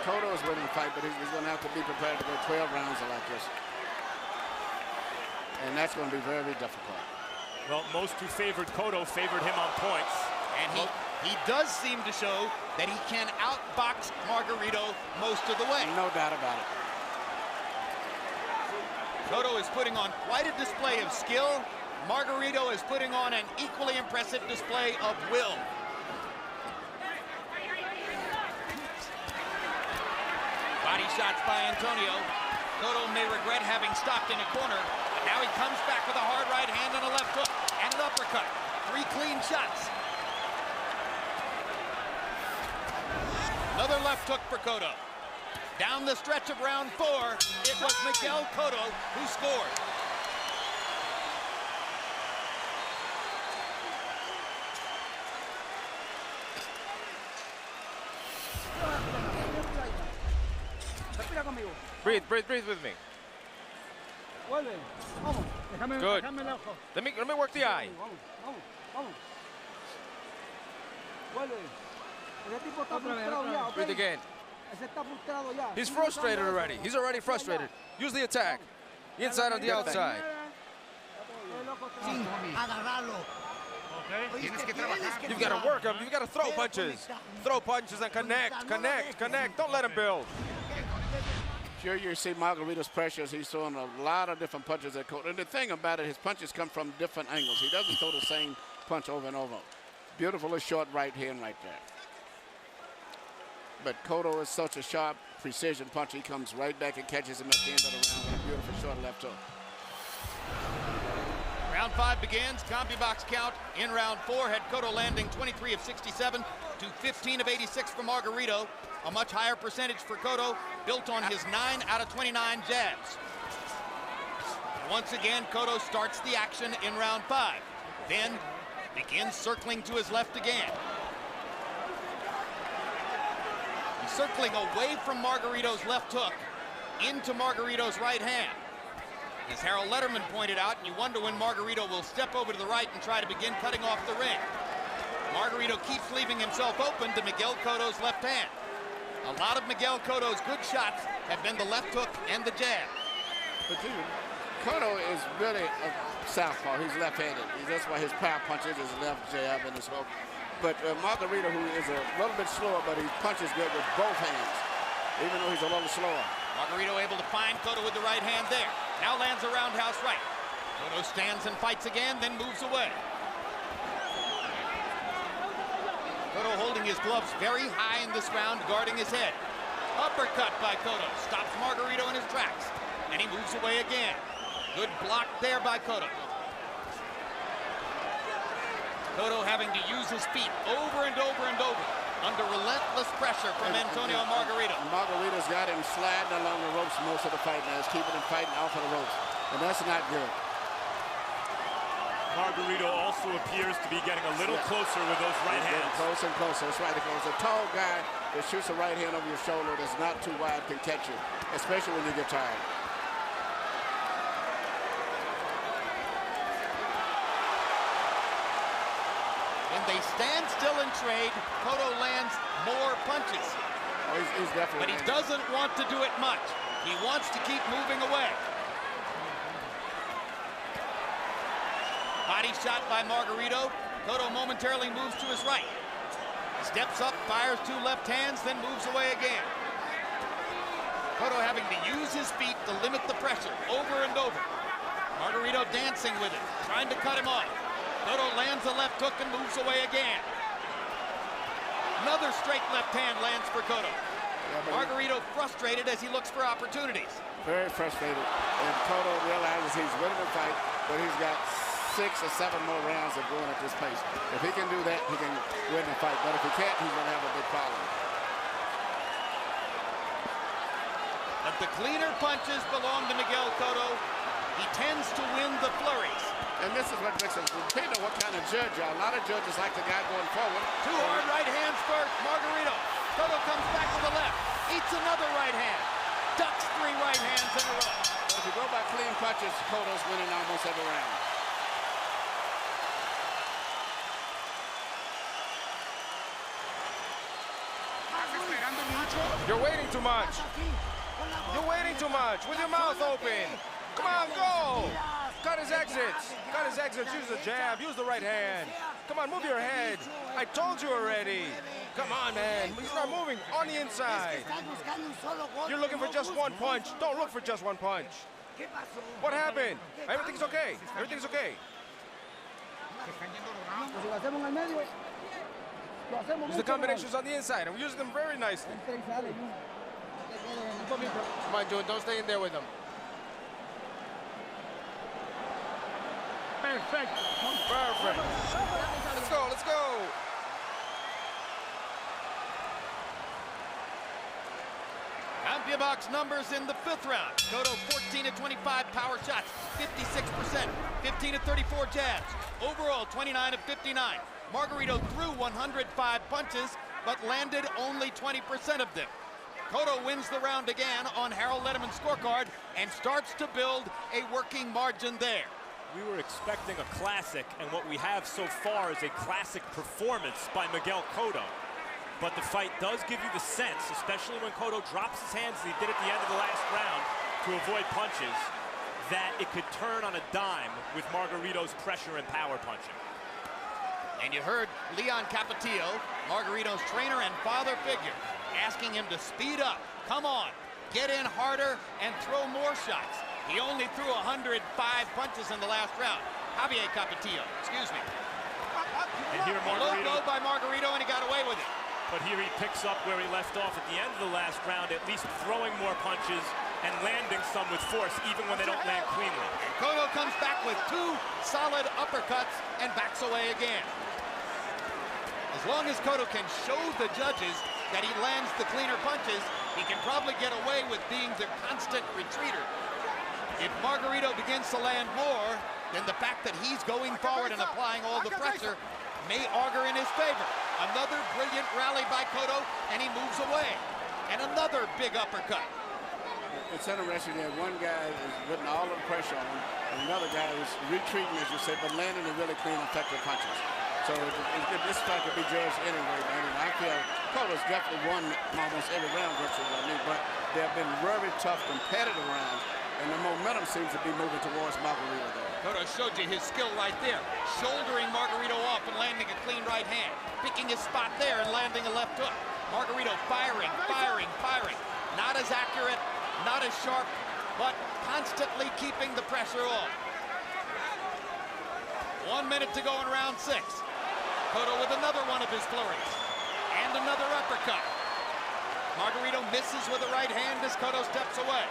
Cotto is winning the fight, but he's going to have to be prepared to go 12 rounds like this. And that's going to be very difficult. Well, most who favored Cotto favored him on points. And he does seem to show that he can outbox Margarito most of the way. No doubt about it. Cotto is putting on quite a display of skill. Margarito is putting on an equally impressive display of will. Body shots by Antonio. Cotto may regret having stopped in a corner. Now he comes back with a hard right hand and a left hook and an uppercut. 3 clean shots. Another left hook for Cotto. Down the stretch of round 4, it was Miguel Cotto who scored. Breathe with me. Good. Let me work the eye. Breathe again. He's frustrated already. He's already frustrated. Use the attack. The inside on the outside. You've got to work him. You've got to throw punches. Throw punches and connect. Don't let him build. Here you see Margarito's pressures. He's throwing a lot of different punches at Cotto. And the thing about it, his punches come from different angles. He doesn't throw the same punch over and over. Beautiful short right hand right there. But Cotto is such a sharp, precision puncher. He comes right back and catches him at the end of the round with a beautiful short left hook. Round 5 begins. Combi box count in round 4 had Cotto landing 23 of 67 to 15 of 86 for Margarito. A much higher percentage for Cotto, built on his 9 out of 29 jabs. Once again, Cotto starts the action in round 5. Then begins circling to his left again. He's circling away from Margarito's left hook into Margarito's right hand. As Harold Letterman pointed out, you wonder when Margarito will step over to the right and try to begin cutting off the ring. Margarito keeps leaving himself open to Miguel Cotto's left hand. A lot of Miguel Cotto's good shots have been the left hook and the jab. But dude, Cotto is really a southpaw. He's left-handed. That's why his power punches his left jab and his hook. But Margarito, who is a little bit slower, but he punches good with both hands, even though he's a little slower. Margarito able to find Cotto with the right hand there. Now lands a roundhouse right. Cotto stands and fights again, then moves away. Cotto holding his gloves very high in this round, guarding his head. Uppercut by Cotto. Stops Margarito in his tracks. And he moves away again. Good block there by Cotto. Cotto having to use his feet over and over and over under relentless pressure from Antonio Margarito. Margarito's got him sliding along the ropes most of the fight now. He's keeping him fighting off of the ropes, and that's not good. Margarito also appears to be getting a little closer with those right hands. Closer and closer. That's right. Because a tall guy that shoots a right hand over your shoulder that's not too wide can catch you, especially when you get tired. When they stand still and trade, Cotto lands more punches. Oh, he's definitely. But he doesn't want to do it much. He wants to keep moving away. Body shot by Margarito. Cotto momentarily moves to his right. Steps up, fires 2 left hands, then moves away again. Cotto having to use his feet to limit the pressure over and over. Margarito dancing with it, trying to cut him off. Cotto lands a left hook and moves away again. Another straight left hand lands for Cotto. Yeah, Margarito frustrated as he looks for opportunities. Very frustrated. And Cotto realizes he's winning the fight, but he's got 6 or 7 more rounds of going at this pace. If he can do that, he can win the fight. But if he can't, he's going to have a big problem. But the cleaner punches belong to Miguel Cotto. He tends to win the flurries. And this is what makes him, depending on what kind of judge you are. A lot of judges like the guy going forward. 2 hard right hands first. Margarito. Cotto comes back with the left. Eats another right hand. Ducks 3 right hands in a row. But if you go by clean punches, Cotto's winning almost every round. You're waiting too much. You're waiting too much with your mouth open. Come on, go. Cut his exits. Cut his exits. Use the jab. Use the right hand. Come on, move your head. I told you already. Come on, man. He's not moving on the inside. You're looking for just 1 punch. Don't look for just 1 punch. What happened? Everything's okay. Everything's okay. Use the combinations on the inside, and we use them very nicely. Come on, June. Don't stay in there with him. Perfect. Perfect. Let's go. Let's go. CompuBox numbers in the 5th round. Cotto 14 of 25 power shots, 56%, 15 of 34 jabs. Overall, 29 of 59. Margarito threw 105 punches, but landed only 20% of them. Cotto wins the round again on Harold Letterman's scorecard and starts to build a working margin there. We were expecting a classic, and what we have so far is a classic performance by Miguel Cotto. But the fight does give you the sense, especially when Cotto drops his hands as he did at the end of the last round to avoid punches, that it could turn on a dime with Margarito's pressure and power punching. And you heard Leon Capetillo, Margarito's trainer and father figure, asking him to speed up, come on, get in harder and throw more shots. He only threw 105 punches in the last round. Javier Capetillo, excuse me. And here Margarito. A low blow by Margarito, and he got away with it. But here he picks up where he left off at the end of the last round, at least throwing more punches and landing some with force, even when they don't land cleanly. Cotto comes back with 2 solid uppercuts and backs away again. As long as Cotto can show the judges that he lands the cleaner punches, he can probably get away with being the constant retreater. If Margarito begins to land more, then the fact that he's going forward and applying all the pressure may augur in his favor. Another brilliant rally by Cotto, and he moves away. And another big uppercut. It's interesting that one guy is putting all of the pressure on, and another guy is retreating, as you say, but landing the really clean, effective punches. So this fight could be judged anyway, man. And I feel Cotto's definitely won almost every round virtually, but there have been very tough, competitive rounds, and the momentum seems to be moving towards Margarito there. Cotto showed you his skill right there, shouldering Margarito off and landing a clean right hand, picking his spot there and landing a left hook. Margarito firing, firing, firing. Not as accurate, not as sharp, but constantly keeping the pressure on. 1 minute to go in round 6. Cotto with another one of his flurries. And another uppercut. Margarito misses with the right hand as Cotto steps away.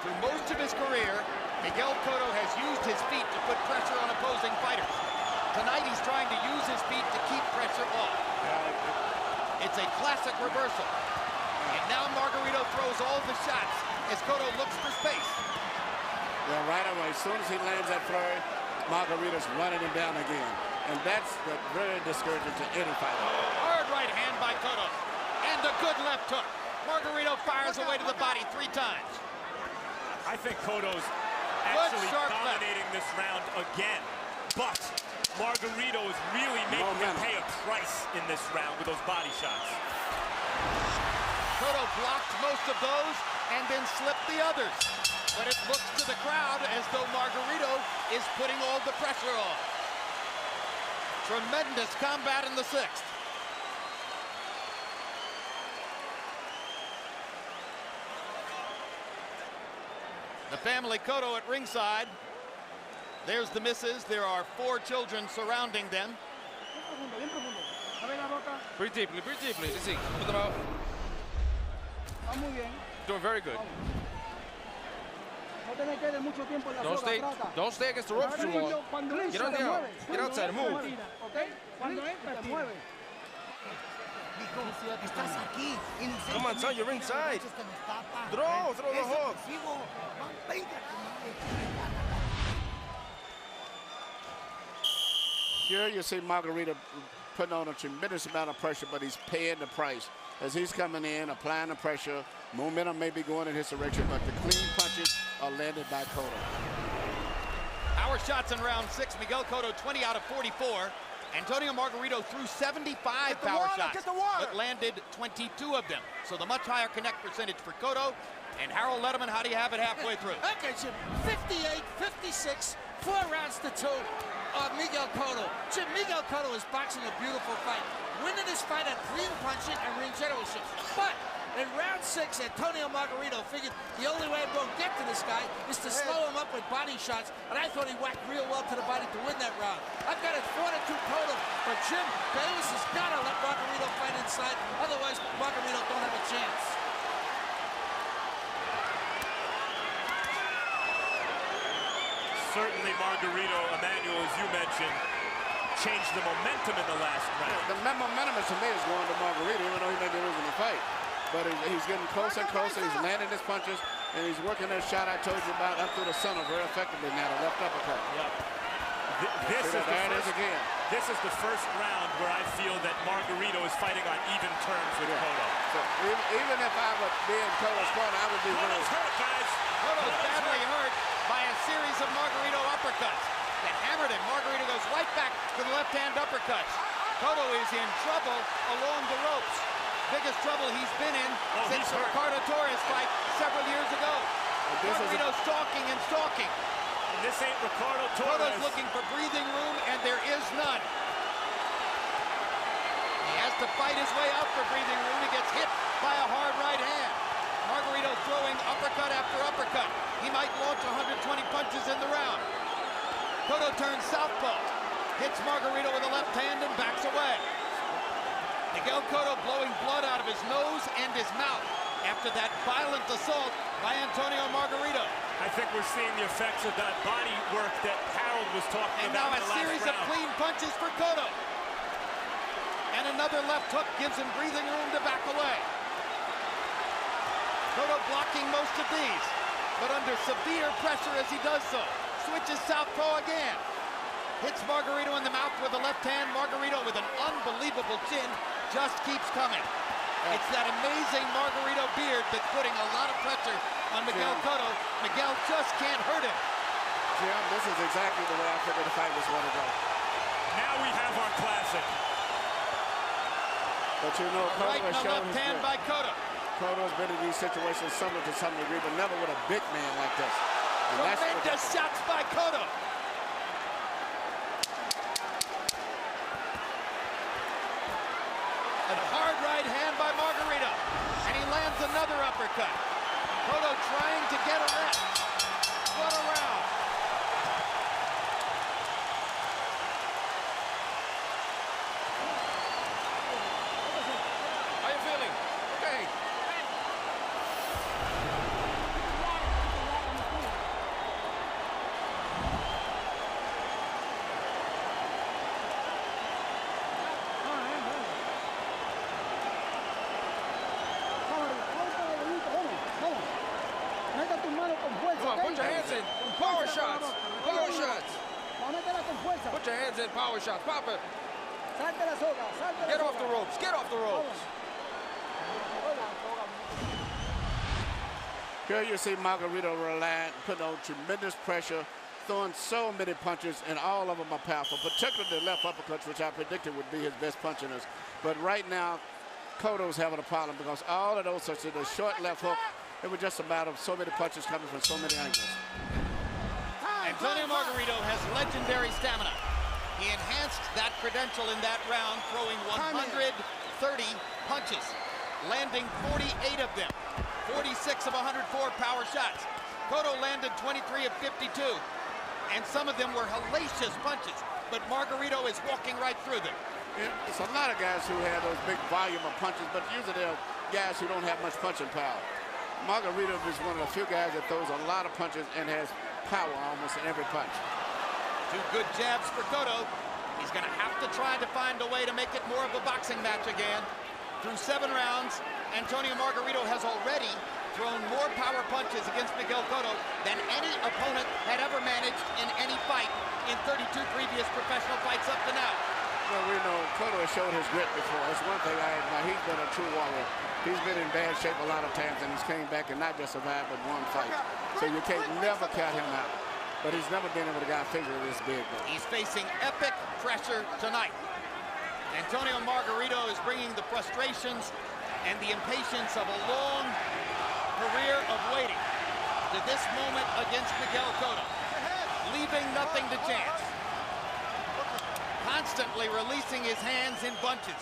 Through most of his career, Miguel Cotto has used his feet to put pressure on opposing fighters. Tonight he's trying to use his feet to keep pressure off. It's a classic reversal. And now Margarito throws all the shots as Cotto looks for space. Yeah, right away. As soon as he lands that flurry, Margarito's running him down again. And that's very discouraging to any fighter. Hard right hand by Cotto. And a good left hook. Margarito fires away to the body 3 times. I think Cotto's actually dominating this round again. But Margarito is really making him pay a price in this round with those body shots. Cotto blocked most of those and then slipped the others. But it looks to the crowd as though Margarito is putting all the pressure on. Tremendous combat in the 6th. The family Cotto at ringside. There's the missus. There are 4 children surrounding them. Breathe deeply, just see. Put them out. Doing very good. Don't stay against the ropes too long. Get on the out. Get outside, move. Come on, son, you're inside. Throw the hook. Here you see Margarito putting on a tremendous amount of pressure, but he's paying the price. As he's coming in, applying the pressure, momentum may be going in his direction, but the clean punches are landed by Cotto. Power shots in round 6. Miguel Cotto 20 out of 44. Antonio Margarito threw 75 power shots, but landed 22 of them. So the much higher connect percentage for Cotto. And Harold Letterman, how do you have it halfway through? Okay, Jim, 58-56, 4 rounds to 2. Miguel Cotto. Jim, Miguel Cotto is boxing a beautiful fight. Winning this fight at clean punching and ring generalship. But in round 6, Antonio Margarito figured the only way I'm going to get to this guy is to slow him up with body shots, and I thought he whacked real well to the body to win that round. I've got a 4-2 total, but Jim Bayless has got to let Margarito fight inside, otherwise Margarito don't have a chance. Certainly Margarito, Emmanuel, as you mentioned, changed the momentum in the last round. The momentum to me is going to Margarito, even though he may be losing the fight. But he's getting closer and closer. He's landing his punches, and he's working that shot I told you about up through the center very effectively now, the left uppercut. Yep. This is the first round where I feel that Margarito is fighting on even terms with Cotto. So even if I would be in Cotto's corner, I would be Cotto's hurt, guys. Cotto's badly hurt by a series of Margarito uppercuts that hammered him. Margarito goes right back to the left-hand uppercuts. Cotto is in trouble along the ropes. Biggest trouble he's been in since the Ricardo Torres fight several years ago. Margarito stalking and stalking. And this ain't Ricardo Torres. Cotto's looking for breathing room, and there is none. He has to fight his way out for breathing room. He gets hit by a hard right hand. Margarito throwing uppercut after uppercut. He might launch 120 punches in the round. Cotto turns southpaw, hits Margarito with a left hand and backs away. Miguel Cotto blowing blood out of his nose and his mouth. after that violent assault by Antonio Margarito. I think we're seeing the effects of that body work that Harold was talking And about now in a the last series round. of clean punches for Cotto. And another left hook gives him breathing room to back away. Cotto blocking most of these, but under severe pressure as he does so. Switches southpaw again. Hits Margarito in the mouth with the left hand. Margarito with an unbelievable chin just keeps coming. It's that amazing Margarito beard that's putting a lot of pressure on Miguel Cotto. Miguel just can't hurt him. Jim, this is exactly the way I figured the fight was going to go. Now we have our classic. But you know, Cotto Right in has the shown left his hand grit. by Cotto. Cotto has been in these situations similar to some degree, but never with a big man like this. And that's what Tremendous shots by Cotto. A hard right hand by Margarito. And he lands another uppercut. Cotto trying to get a rest. What a round. How you feeling? Okay. Come on, put your hands in. Power shots. Power shots. Put your hands in. Power shots. Pop it. Get off the ropes. Get off the ropes. Here you see Margarito relying, putting on tremendous pressure, throwing so many punches, and all of them are powerful, particularly the left uppercuts, which I predicted would be his best punch in this. But right now, Cotto's having a problem because all of those, such as the short left hook, it was just a matter of so many punches coming from so many angles. Antonio Margarito has legendary stamina. He enhanced that credential in that round, throwing 130 punches, landing 48 of them, 46 of 104 power shots. Cotto landed 23 of 52, and some of them were hellacious punches, but Margarito is walking right through them. It's a lot of guys who have those big volume of punches, but usually they're guys who don't have much punching power. Margarito is one of the few guys that throws a lot of punches and has power almost in every punch. Two good jabs for Cotto. He's going to have to try to find a way to make it more of a boxing match again. Through 7 rounds, Antonio Margarito has already thrown more power punches against Miguel Cotto than any opponent had ever managed in any fight in 32 previous professional fights up to now. Well, we know Cotto has showed his grit before. That's one thing I admire. He's been a true warrior. He's been in bad shape a lot of times, and he's came back and not just survived, but won fight. So you can't never count him out. But he's never been able to get a figure this big, though. He's facing epic pressure tonight. Antonio Margarito is bringing the frustrations and the impatience of a long career of waiting to this moment against Miguel Cotto, leaving nothing to chance. Constantly releasing his hands in bunches.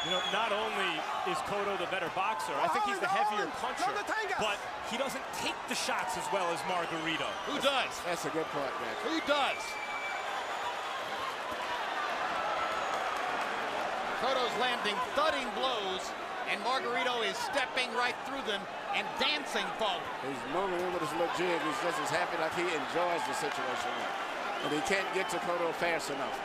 You know, not only is Cotto the better boxer, I think he's the heavier puncher, but he doesn't take the shots as well as Margarito. Who does? That's a good point, man. Who does? Cotto's landing thudding blows, and Margarito is stepping right through them and dancing forward. He's moving in with his little jig. He's just as happy like he enjoys the situation. And he can't get to Cotto fast enough.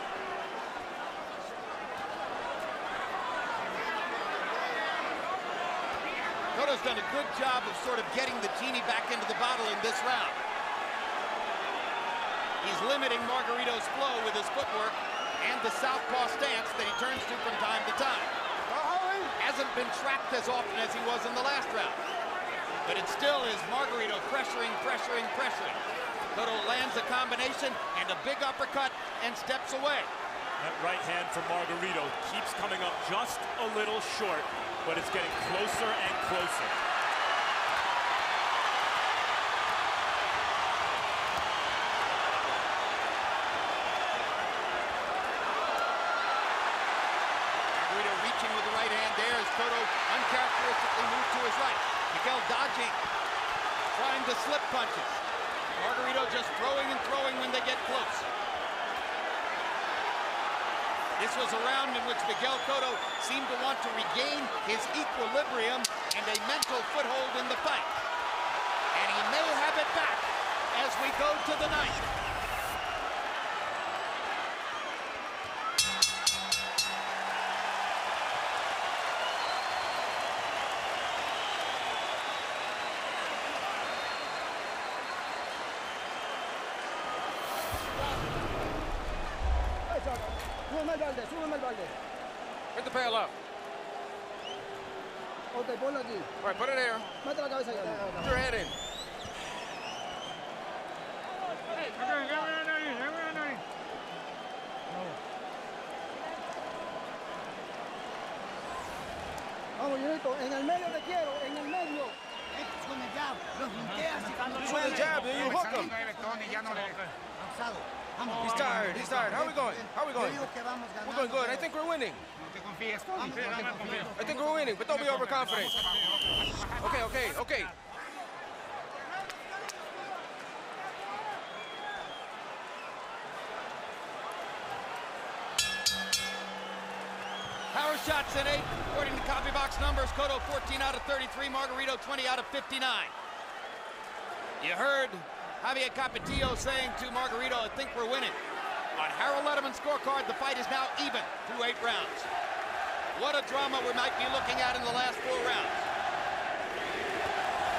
Cotto's done a good job of sort of getting the genie back into the bottle in this round. He's limiting Margarito's flow with his footwork and the southpaw stance that he turns to from time to time. Hasn't been trapped as often as he was in the last round. But it still is Margarito pressuring, pressuring, pressuring. Cotto lands a combination and a big uppercut and steps away. That right hand from Margarito keeps coming up just a little short, but it's getting closer and closer. Margarito reaching with the right hand there as Cotto uncharacteristically moved to his right. Miguel dodging, trying to slip punches. Margarito just throwing and throwing when they get close. This was a round in which Miguel Cotto seemed to want to regain his equilibrium and a mental foothold in the fight. And he may have it back as we go to the ninth. Get the pail up. Ok, ponlo aquí. All right, put it there. Mete la cabeza allá. Put your head in. Vamos, Junito, en el medio te quiero, en el medio. Con el jab, los linkeas y cuando Just with the jab, then you hook him. He's tired, he's tired. How are we going? How are we going? We're going good. I think we're winning. I think we're winning, but don't be overconfident. Okay, okay, okay. Power shots in 8, according to copy box numbers. Cotto 14 out of 33, Margarito 20 out of 59. You heard Javier Capetillo saying to Margarito, I think we're winning. On Harold Letterman's scorecard, the fight is now even through 8 rounds. What a drama we might be looking at in the last 4 rounds.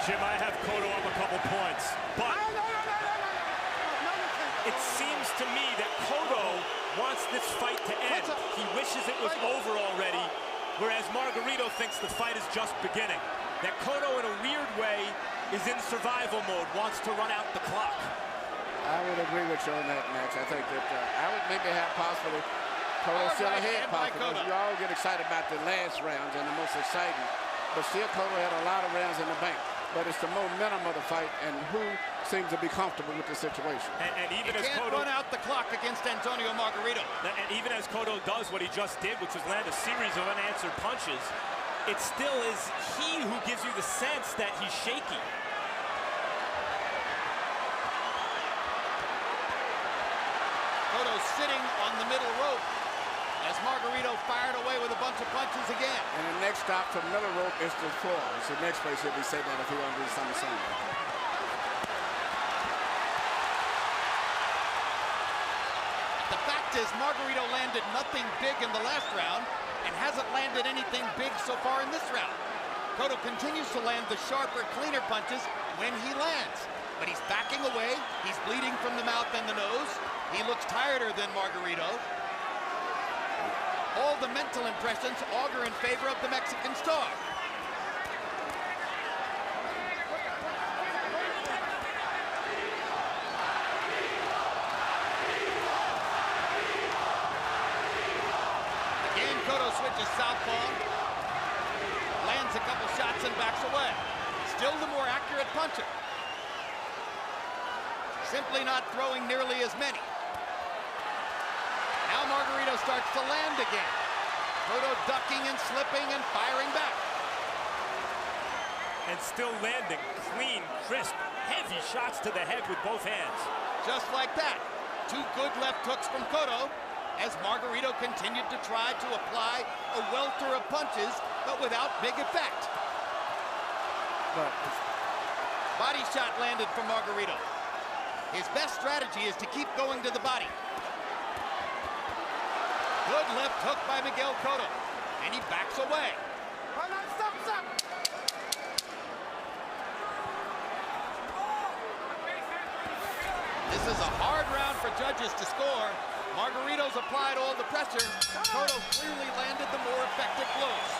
Jim, I have Cotto up a couple points, but it seems to me that Cotto wants this fight to end. He wishes it was over already, whereas Margarito thinks the fight is just beginning. That Cotto, in a weird way, is in survival mode, wants to run out the clock. I would agree with you on that, Max. I think that I would maybe have possibly Cotto still ahead, possibly. You all get excited about the last rounds and the most exciting. But still, Cotto had a lot of rounds in the bank. But it's the momentum of the fight and who seems to be comfortable with the situation. And even as Cotto run out the clock against Antonio Margarito. And even as Cotto does what he just did, which was land a series of unanswered punches, it still is he who gives you the sense that he's shaky. Cotto sitting on the middle rope as Margarito fired away with a bunch of punches again. And the next stop from middle rope is the floor. It's the next place he'll be sitting at if he wants to do something similar. The fact is, Margarito landed nothing big in the last round and hasn't landed anything big so far in this round. Cotto continues to land the sharper, cleaner punches when he lands. But he's backing away. He's bleeding from the mouth and the nose. He looks tireder than Margarito. All the mental impressions augur in favor of the Mexican star. Again, Cotto switches southpaw, lands a couple shots and backs away. Still the more accurate puncher. Simply not throwing nearly as many. Now Margarito starts to land again. Cotto ducking and slipping and firing back. And still landing clean, crisp, heavy shots to the head with both hands. Just like that. 2 good left hooks from Cotto as Margarito continued to try to apply a welter of punches, but without big effect. Body shot landed from Margarito. His best strategy is to keep going to the body. Good left hook by Miguel Cotto, and he backs away. Stop. This is a hard round for judges to score. Margarito's applied all the pressure. Cotto clearly landed the more effective blows.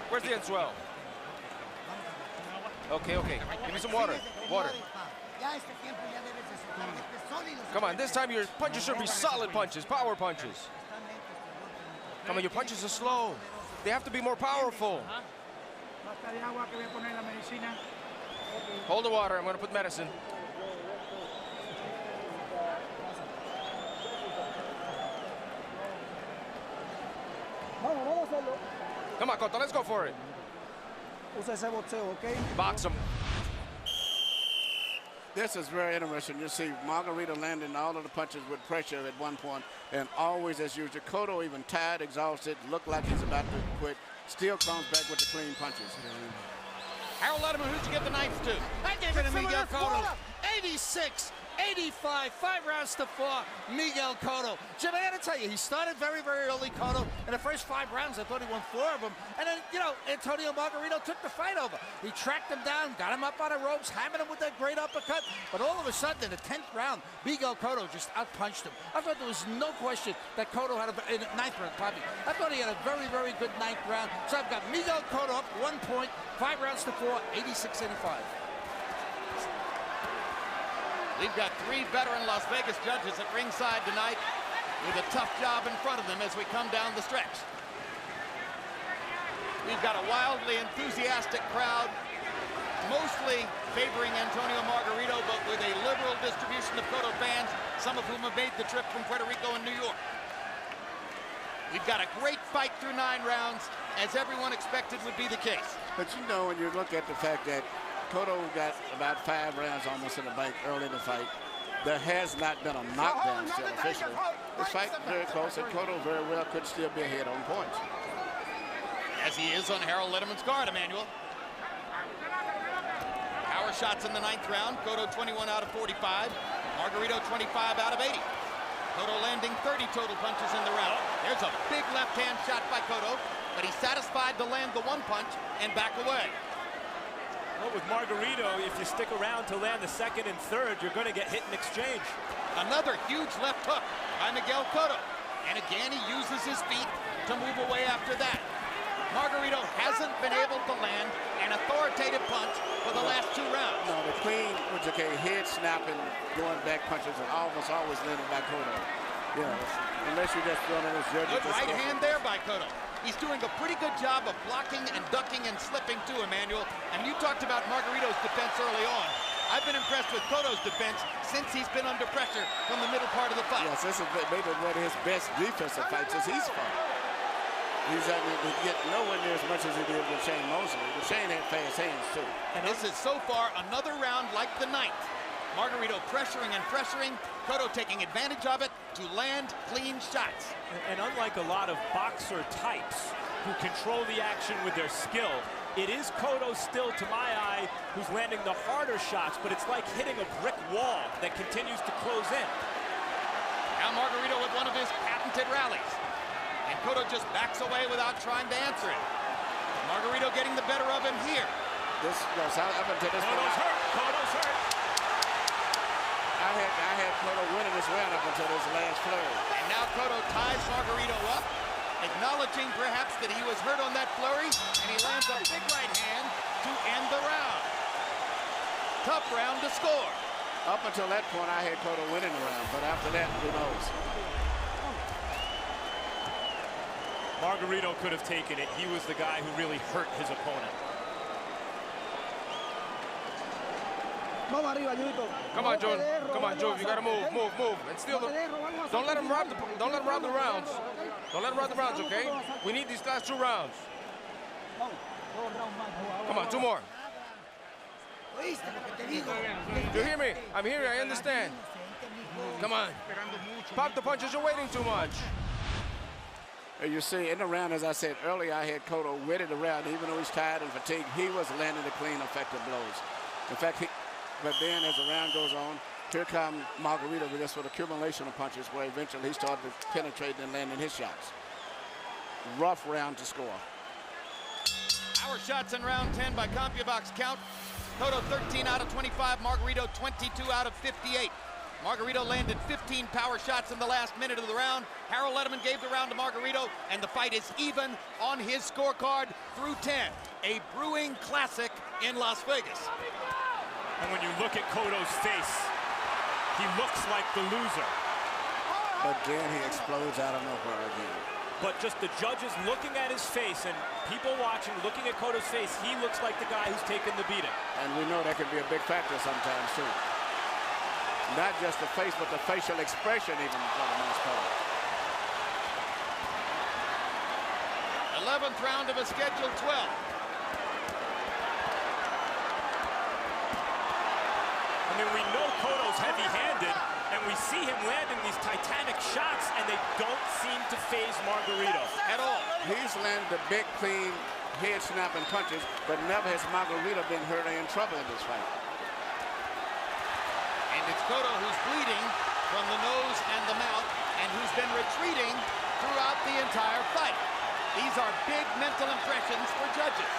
Where's the end swell? Okay. Give me some water. Come on, this time your punches should be solid punches, power punches. Come on, your punches are slow. They have to be more powerful. Hold the water, I'm gonna put medicine. Vamos a hacerlo. Come on, Cotto, let's go for it. Usa ese boxeo, okay? Box him. This is very interesting. You see Margarito landing all of the punches with pressure at one point, and always as usual. Cotto even tired, exhausted, looked like he's about to quit, still comes back with the clean punches. Harold Letterman, who'd you give the ninth to? I gave it to Miguel Cotto. 86, 85, 5 rounds to 4, Miguel Cotto. Jim, I gotta tell you, he started very, very early, Cotto. In the first 5 rounds, I thought he won 4 of them. And then, you know, Antonio Margarito took the fight over. He tracked him down, got him up on the ropes, hammered him with that great uppercut. But all of a sudden, in the 10th round, Miguel Cotto just outpunched him. I thought there was no question that Cotto had in the 9th round, probably. I thought he had a very, very good 9th round. So I've got Miguel Cotto up 1 point, 5 rounds to 4, 86-85. We've got 3 veteran Las Vegas judges at ringside tonight with a tough job in front of them as we come down the stretch. We've got a wildly enthusiastic crowd, mostly favoring Antonio Margarito, but with a liberal distribution of Cotto fans, some of whom have made the trip from Puerto Rico and New York. We've got a great fight through 9 rounds, as everyone expected would be the case. But you know, when you look at the fact that Cotto got about 5 rounds almost in the bank early in the fight, there has not been a knockdown still officially. This fight very close, and Cotto very well could still be ahead on points. As he is on Harold Letterman's guard, Emmanuel. Power shots in the 9th round. Cotto 21 out of 45. Margarito 25 out of 80. Cotto landing 30 total punches in the round. There's a big left-hand shot by Cotto, but he's satisfied to land the 1 punch and back away. Well, with Margarito, if you stick around to land the 2nd and 3rd, you're going to get hit in exchange. Another huge left hook by Miguel Cotto. And again, he uses his feet to move away after that. Margarito hasn't been able to land an authoritative punch for the last 2 rounds. No, the clean, which okay, head snapping, going back punches are almost always landed by Cotto. You know, unless you're just throwing those judges. Good right hand there by Cotto. He's doing a pretty good job of blocking and ducking and slipping too, Emmanuel. And you talked about Margarito's defense early on. I've been impressed with Cotto's defense since he's been under pressure from the middle part of the fight. Yes, this is maybe one of his best defensive fights as he's fought. He's able to get nowhere near as much as he did with Shane Mosley. But Shane had fast hands too. And this is so far another round like the 9th. Margarito pressuring and pressuring, Cotto taking advantage of it to land clean shots. And unlike a lot of boxer types who control the action with their skill, it is Cotto still, to my eye, who's landing the harder shots, but it's like hitting a brick wall that continues to close in. Now Margarito with one of his patented rallies. And Cotto just backs away without trying to answer it. Margarito getting the better of him here. This goes out up until this Cotto's hurt. Cotto's hurt. I had Cotto winning this round up until this last flurry. And now Cotto ties Margarito up, acknowledging perhaps that he was hurt on that flurry, and he lands a big right hand to end the round. Tough round to score. Up until that point, I had Cotto winning the round, but after that, who knows? Margarito could have taken it. He was the guy who really hurt his opponent. Vamos arriba, Judito. Come on, Joe. Come on, Joe. You gotta move. And steal the. Don't let him rob the. Don't let him rob the rounds. Don't let him rob the rounds, okay? We need these last 2 rounds. Come on, 2 more. You hear me? I'm here. I understand. Come on. Pop the punches. You're waiting too much. You see, in the round, as I said earlier, I had Cotto winning the round. Even though he's tired and fatigued, he was landing the clean, effective blows. In fact, but then as the round goes on, here comes Margarito with this sort of accumulation of punches where eventually he started penetrating and landing his shots. Rough round to score. Power shots in round 10 by CompuBox count. Cotto 13 out of 25, Margarito 22 out of 58. Margarito landed 15 power shots in the last minute of the round. Harold Letterman gave the round to Margarito, and the fight is even on his scorecard through 10. A brewing classic in Las Vegas. And when you look at Cotto's face, he looks like the loser. But then he explodes out of nowhere again. But just the judges looking at his face and people watching, looking at Cotto's face, he looks like the guy who's taken the beating. And we know that can be a big factor sometimes, too. Not just the face, but the facial expression even for the most part. The 11th round of a scheduled 12. I mean, we know Cotto's heavy-handed, and we see him landing these titanic shots, and they don't seem to faze Margarito at all. He's landed the big, clean, head-snapping punches, but never has Margarito been hurt or in trouble in this fight. And it's Cotto who's bleeding from the nose and the mouth, and who's been retreating throughout the entire fight. These are big mental impressions for judges.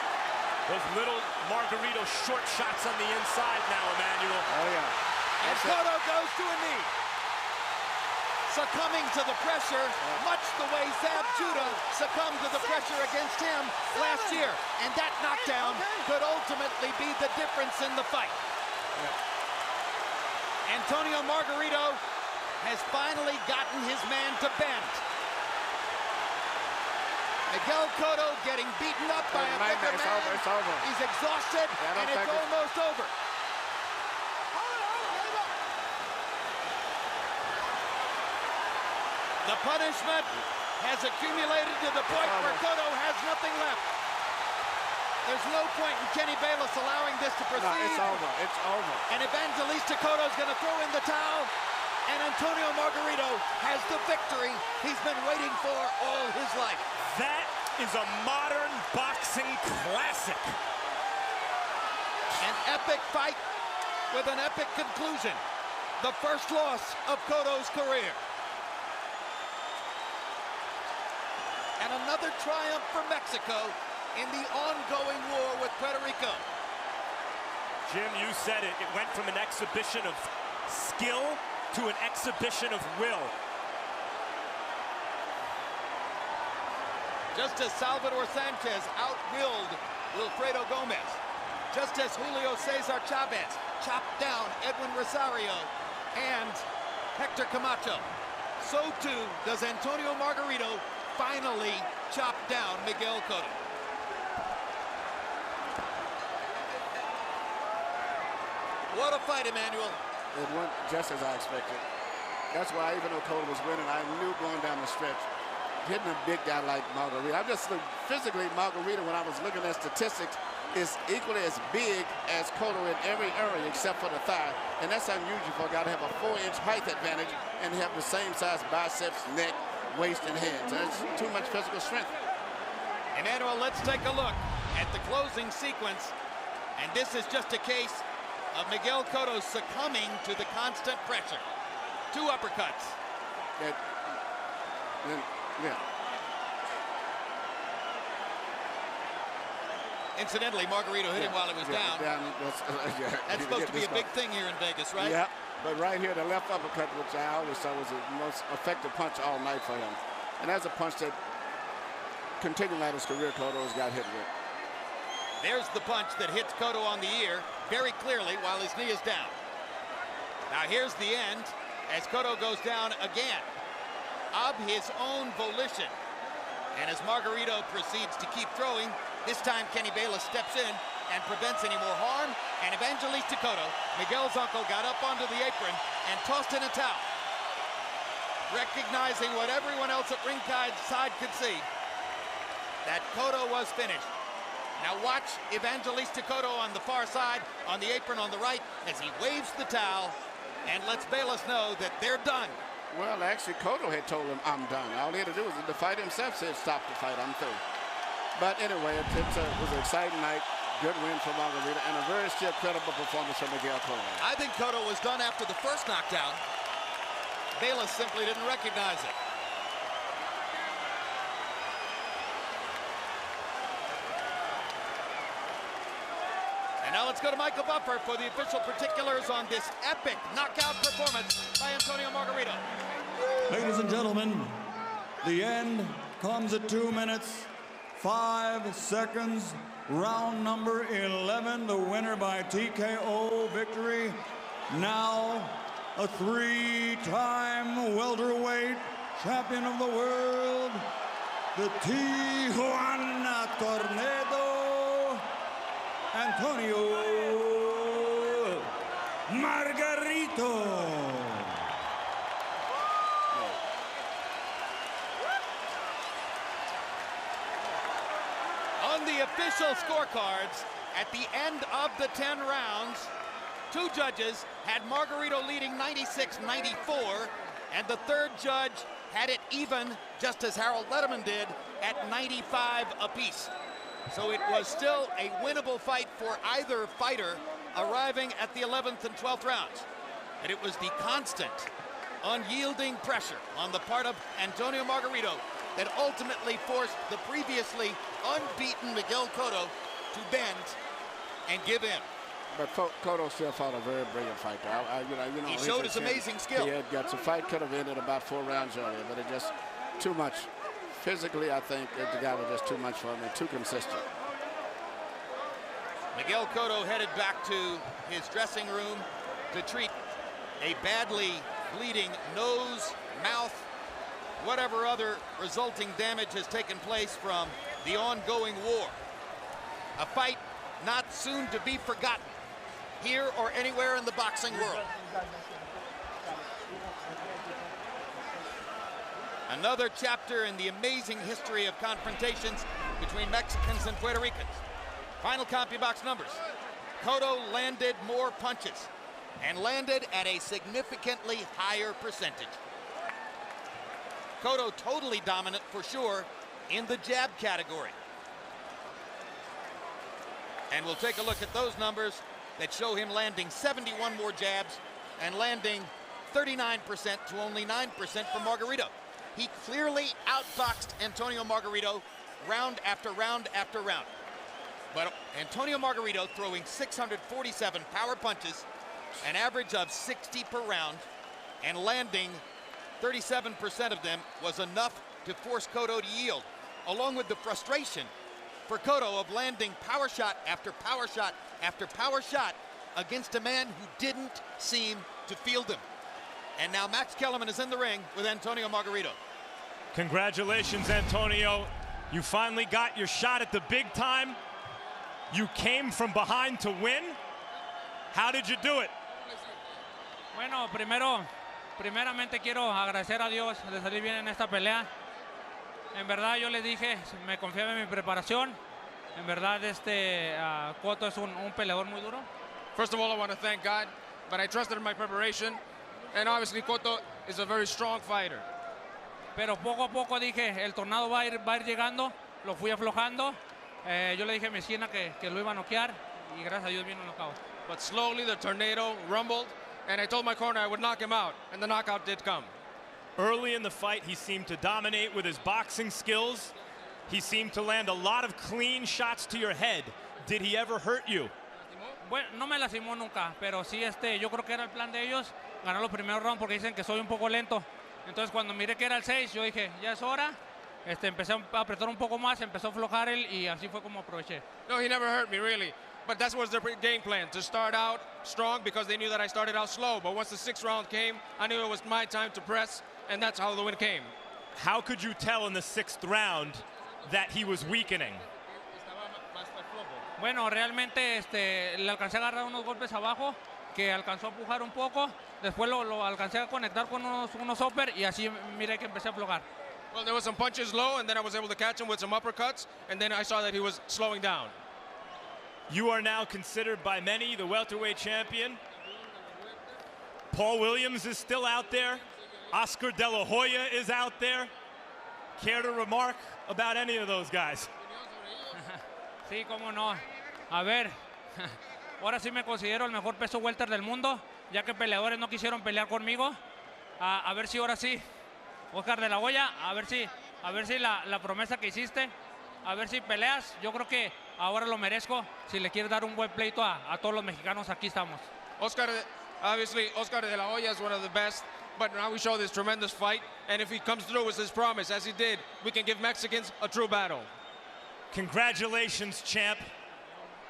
Those little Margarito short shots on the inside now, Emmanuel. Oh, yeah. And Cotto goes to a knee. Succumbing to the pressure, much the way Zab Judah succumbed to the pressure against him last year. And that knockdown could ultimately be the difference in the fight. Antonio Margarito has finally gotten his man to bend. Miguel Cotto getting beaten up by a bigger man. It's over. He's exhausted, and it's almost over. The punishment has accumulated to the point where Cotto has nothing left. There's no point in Kenny Bayless allowing this to proceed. No, it's over. It's over. And Evangelista Cotto's going to throw in the towel. And Antonio Margarito has the victory he's been waiting for all his life. That is a modern boxing classic. An epic fight with an epic conclusion. The first loss of Cotto's career. And another triumph for Mexico in the ongoing war with Puerto Rico. Jim, you said it. It went from an exhibition of skill to an exhibition of will. Just as Salvador Sanchez out-willed Wilfredo Gomez, just as Julio Cesar Chavez chopped down Edwin Rosario and Hector Camacho, so too does Antonio Margarito finally chop down Miguel Cotto. What a fight, Emmanuel. It went just as I expected. That's why, even though Cotto was winning, I knew going down the stretch, hitting a big guy like Margarito. I just looked physically, Margarito, when I was looking at statistics, is equally as big as Cotto in every area except for the thigh. And that's unusual for a guy to have a 4-inch height advantage and have the same size biceps, neck, waist, and hands. That's too much physical strength. Emmanuel, let's take a look at the closing sequence. And this is just a case of Miguel Cotto succumbing to the constant pressure. 2 uppercuts. Yeah. Incidentally, Margarito hit him while he was down. That's supposed to be a big thing here in Vegas, right? Yeah, but right here, the left uppercut, which I always thought was the most effective punch all night for him. And that's a punch that, continuing out his career, Cotto's got hit with. There's the punch that hits Cotto on the ear very clearly while his knee is down. Now here's the end as Cotto goes down again of his own volition. And as Margarito proceeds to keep throwing, this time Kenny Bayless steps in and prevents any more harm. And Evangelista Cotto, Miguel's uncle, got up onto the apron and tossed in a towel. Recognizing what everyone else at ringside could see, that Cotto was finished. Now watch Evangelista Cotto on the far side, on the apron on the right, as he waves the towel and lets Bayless know that they're done. Well, actually, Cotto had told him, I'm done. All he had to do was the fighter himself said, stop the fight, I'm through. But anyway, it was an exciting night. Good win for Margarito, and a very still credible performance from Miguel Cotto. I think Cotto was done after the first knockdown. Bayless simply didn't recognize it. And now let's go to Michael Buffer for the official particulars on this epic knockout performance by Antonio Margarito. Ladies and gentlemen, the end comes at 2 minutes, 5 seconds. Round number 11, the winner by TKO victory. Now, a 3-time welterweight champion of the world, the Tijuana Tornado, Antonio Margarito. official scorecards, at the end of the 10 rounds, two judges had Margarito leading 96-94, and the third judge had it even, just as Harold Letterman did, at 95 apiece. So it was still a winnable fight for either fighter, arriving at the 11th and 12th rounds. And it was the constant, unyielding pressure on the part of Antonio Margarito that ultimately forced the previously unbeaten Miguel Cotto to bend and give in. But Cotto still fought a very brilliant fight. He showed his amazing skill. He had guts. The fight could have ended about 4 rounds earlier, but it just too much. Physically, I think the guy was just too much for him and too consistent. Miguel Cotto headed back to his dressing room to treat a badly bleeding nose, mouth, whatever other resulting damage has taken place from the ongoing war. A fight not soon to be forgotten here or anywhere in the boxing world. Another chapter in the amazing history of confrontations between Mexicans and Puerto Ricans. Final CompuBox numbers. Cotto landed more punches and landed at a significantly higher percentage. Cotto totally dominant for sure in the jab category. And we'll take a look at those numbers that show him landing 71 more jabs and landing 39% to only 9% for Margarito. He clearly outboxed Antonio Margarito round after round after round. But Antonio Margarito throwing 647 power punches, an average of 60 per round, and landing 37% of them was enough to force Cotto to yield, along with the frustration for Cotto of landing power shot after power shot after power shot against a man who didn't seem to field him. And now Max Kellerman is in the ring with Antonio Margarito. Congratulations, Antonio. You finally got your shot at the big time. You came from behind to win. How did you do it? Bueno, primeramente quiero agradecer a Dios de salir bien en esta pelea. En verdad yo les dije, me confiaba en mi preparación. En verdad Cotto es un peleador muy duro. First of all, I want to thank God, but I trusted in my preparation, and obviously Cotto is a very strong fighter. Pero poco a poco dije, el tornado va a ir llegando, lo fui aflojando. Yo le dije a mi esquina que lo iba a noquear y gracias a Dios vino el knockout. But slowly the tornado rumbled, and I told my corner I would knock him out, and the knockout did come. Early in the fight, he seemed to dominate with his boxing skills. He seemed to land a lot of clean shots to your head. Did he ever hurt you? Bueno, no me lastimó nunca, pero sí yo creo que era el plan de ellos, ganar los primeros rounds porque dicen que soy un poco lento. Entonces cuando miré que era el 6, yo dije, ya es hora. Empecé a apretar un poco más, empezó a aflojar él y así fue como aproveché. No, he never hurt me really, but that was their game plan, to start out strong because they knew that I started out slow. But once the 6th round came, I knew it was my time to press, and that's how the win came. How could you tell in the 6th round that he was weakening? Bueno, realmente le alcancé a agarrar unos golpes abajo que alcanzó a empujar un poco. Después lo alcancé a conectar con unos upper y así miré que empecé a aflojar. Well, there was some punches low, and then I was able to catch him with some uppercuts, and then I saw that he was slowing down. You are now considered by many the welterweight champion. Paul Williams is still out there. Oscar De La Hoya is out there. Care to remark about any of those guys? Sí, cómo no. A ver, ahora sí me considero el mejor peso welter del mundo, ya que peleadores no quisieron pelear conmigo. A ver si ahora sí, Oscar De La Hoya, a ver si la promesa que hiciste, a ver si peleas. Yo creo que ahora lo merezco. Si le quieres dar un buen pleito a todos los mexicanos, aquí estamos. Obviously, Oscar De La Hoya is one of the best, but now we show this tremendous fight, and if he comes through with his promise, as he did, we can give Mexicans a true battle. Congratulations, champ.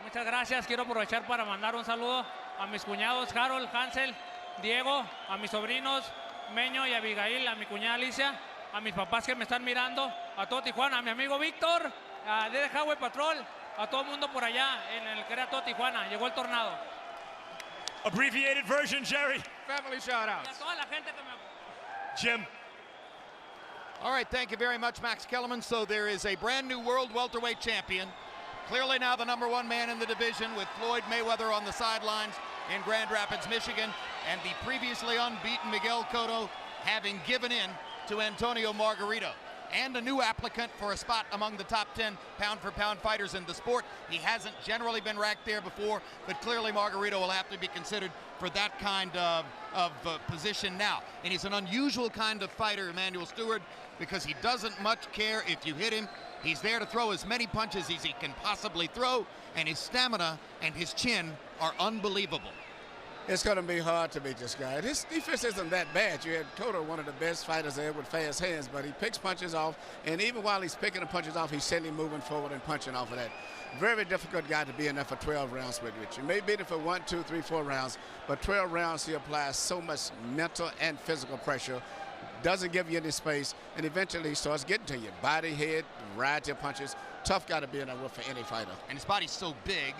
Muchas gracias. Quiero aprovechar para mandar un saludo a mis cuñados Harold, Hansel, Diego, a mis sobrinos Meño y Abigail, a mi cuñada Alicia, a mis papás que me están mirando, a todo Tijuana, a mi amigo Víctor, a Dede Highway Patrol, a todo el mundo por allá en el que era todo Tijuana. Llegó el tornado. Abbreviated version, Jerry. Family shout-outs. Y a toda la gente que me... Jim. All right, thank you very much, Max Kellerman. So there is a brand new world welterweight champion Clearly now the #1 man in the division, with Floyd Mayweather on the sidelines in Grand Rapids, Michigan, and the previously unbeaten Miguel Cotto having given in to Antonio Margarito. And a new applicant for a spot among the top 10 pound-for-pound fighters in the sport. He hasn't generally been ranked there before, but clearly Margarito will have to be considered for that kind of position now. And he's an unusual kind of fighter, Emmanuel Stewart, because he doesn't much care if you hit him. He's there to throw as many punches as he can possibly throw, and his stamina and his chin are unbelievable. It's going to be hard to beat this guy. His defense isn't that bad. You had Cotto, one of the best fighters there with fast hands, but he picks punches off, and even while he's picking the punches off, he's steadily moving forward and punching off of that. Very difficult guy to be in there for 12 rounds with you. You may beat him for 1, 2, 3, 4 rounds, but 12 rounds he applies so much mental and physical pressure, doesn't give you any space, and eventually he starts getting to you. Body, head, variety of punches. Tough guy to be in there with for any fighter. And his body's so big,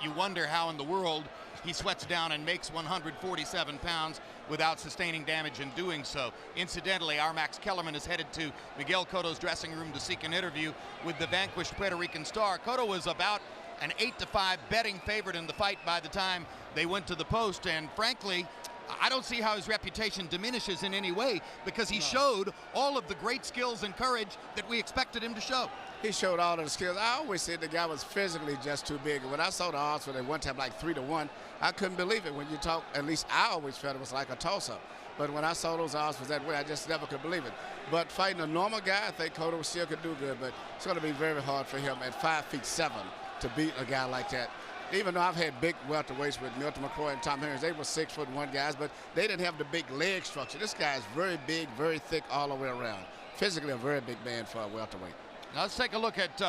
you wonder how in the world he sweats down and makes 147 pounds without sustaining damage in doing so. Incidentally, our Max Kellerman is headed to Miguel Cotto's dressing room to seek an interview with the vanquished Puerto Rican star. Cotto was about an 8-5 betting favorite in the fight by the time they went to the post, and frankly, I don't see how his reputation diminishes in any way, because he showed all of the great skills and courage that we expected him to show. He showed all of the skills. I always said the guy was physically just too big. When I saw the odds for the one time like 3-1, I couldn't believe it. When you talk, at least I always felt it was like a toss-up. But when I saw those odds was that way, I just never could believe it. But fighting a normal guy, I think Cotto still could do good, but it's going to be very hard for him at 5'7" to beat a guy like that. Even though I've had big welterweights with Milton McCoy and Tom Henry, they were 6'1" guys, but they didn't have the big leg structure. This guy is very big, very thick all the way around. Physically a very big man for a welterweight. Now let's take a look at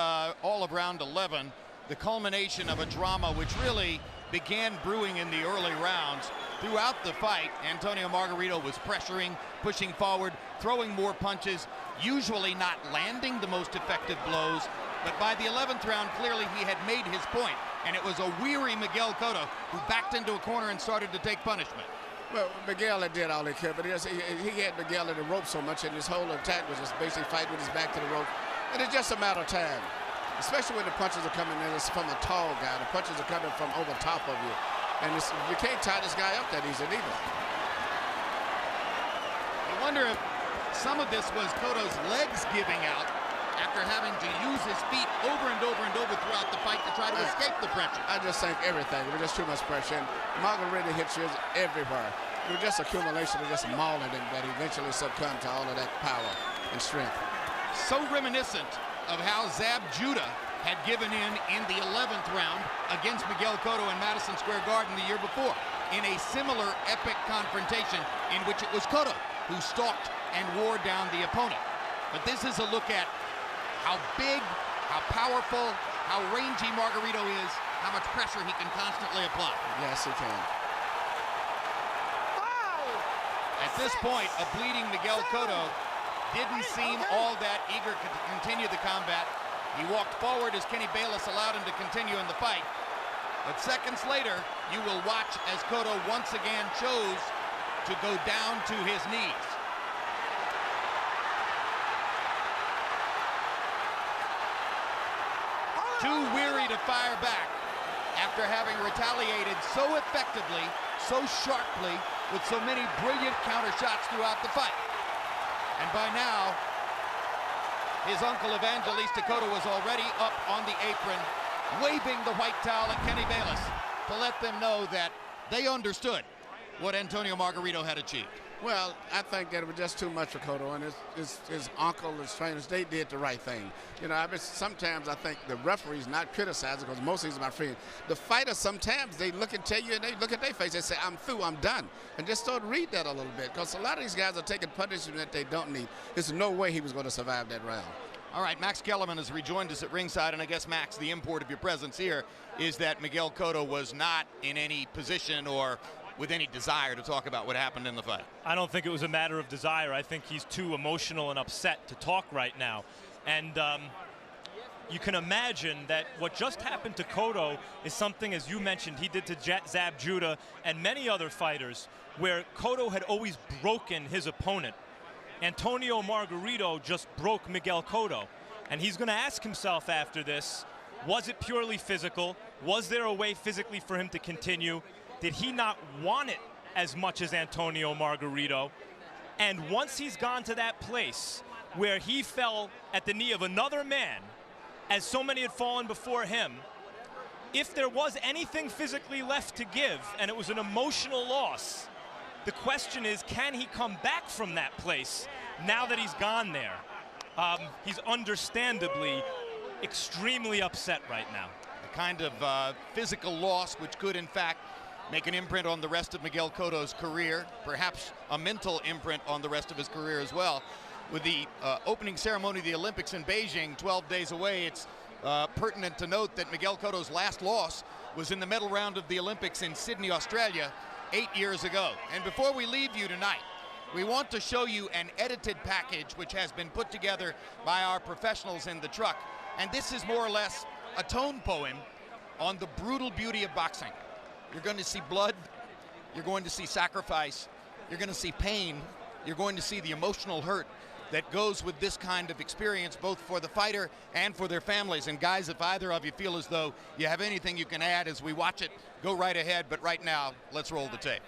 all of round 11, the culmination of a drama which really began brewing in the early rounds. Throughout the fight, Antonio Margarito was pressuring, pushing forward, throwing more punches, usually not landing the most effective blows, but by the 11th round, clearly he had made his point, and it was a weary Miguel Cotto who backed into a corner and started to take punishment. Well, Miguel did all he could, but he had Miguel in the rope so much, and his whole attack was just basically fighting with his back to the rope. And it's just a matter of time, especially when the punches are coming in. It's from a tall guy. The punches are coming from over top of you. And you can't tie this guy up that easy either. I wonder if some of this was Cotto's legs giving out after having to use his feet over and over and over throughout the fight to try to escape the pressure. I just think everything. It was just too much pressure. And Margarito hits you everywhere. It was just accumulation of just mauling him that he eventually succumbed to all of that power and strength. So reminiscent of how Zab Judah had given in the 11th round against Miguel Cotto in Madison Square Garden the year before, in a similar epic confrontation in which it was Cotto who stalked and wore down the opponent. But this is a look at how big, how powerful, how rangy Margarito is, how much pressure he can constantly apply. Yes, he can. At this point, a bleeding Miguel Cotto didn't seem all that eager to continue the combat. He walked forward as Kenny Bayless allowed him to continue in the fight. But seconds later, you will watch as Cotto once again chose to go down to his knees. Too weary to fire back after having retaliated so effectively, so sharply, with so many brilliant counter shots throughout the fight. And by now, his uncle Evangelista Cotto was already up on the apron, waving the white towel at Kenny Bayless to let them know that they understood what Antonio Margarito had achieved. Well, I think that it was just too much for Cotto, and his uncle, his trainers, they did the right thing. You know, sometimes I think the referees not criticizing, because most of these are my friends. The fighters, sometimes they look and tell you, and they look at their face, they say, I'm through, I'm done. And just start to read that a little bit, because a lot of these guys are taking punishment that they don't need. There's no way he was going to survive that round. All right, Max Kellerman has rejoined us at ringside, and I guess, Max, the import of your presence here is that Miguel Cotto was not in any position or with any desire to talk about what happened in the fight. I don't think it was a matter of desire. I think he's too emotional and upset to talk right now. And you can imagine that what just happened to Cotto is something, as you mentioned, he did to Zab Judah and many other fighters, where Cotto had always broken his opponent. Antonio Margarito just broke Miguel Cotto. And he's going to ask himself after this, Was it purely physical? Was there a way physically for him to continue? Did he not want it as much as Antonio Margarito? And once he's gone to that place where he fell at the knee of another man, as so many had fallen before him, if there was anything physically left to give and it was an emotional loss, the question is, can he come back from that place now that he's gone there? He's understandably extremely upset right now. The kind of physical loss which could, in fact, make an imprint on the rest of Miguel Cotto's career, perhaps a mental imprint on the rest of his career as well. With the opening ceremony of the Olympics in Beijing 12 days away, it's pertinent to note that Miguel Cotto's last loss was in the medal round of the Olympics in Sydney, Australia, 8 years ago. And before we leave you tonight, we want to show you an edited package which has been put together by our professionals in the truck. And this is more or less a tone poem on the brutal beauty of boxing. You're going to see blood, you're going to see sacrifice, you're going to see pain, you're going to see the emotional hurt that goes with this kind of experience, both for the fighter and for their families. And guys, if either of you feel as though you have anything you can add as we watch it, go right ahead. But right now, let's roll the tape.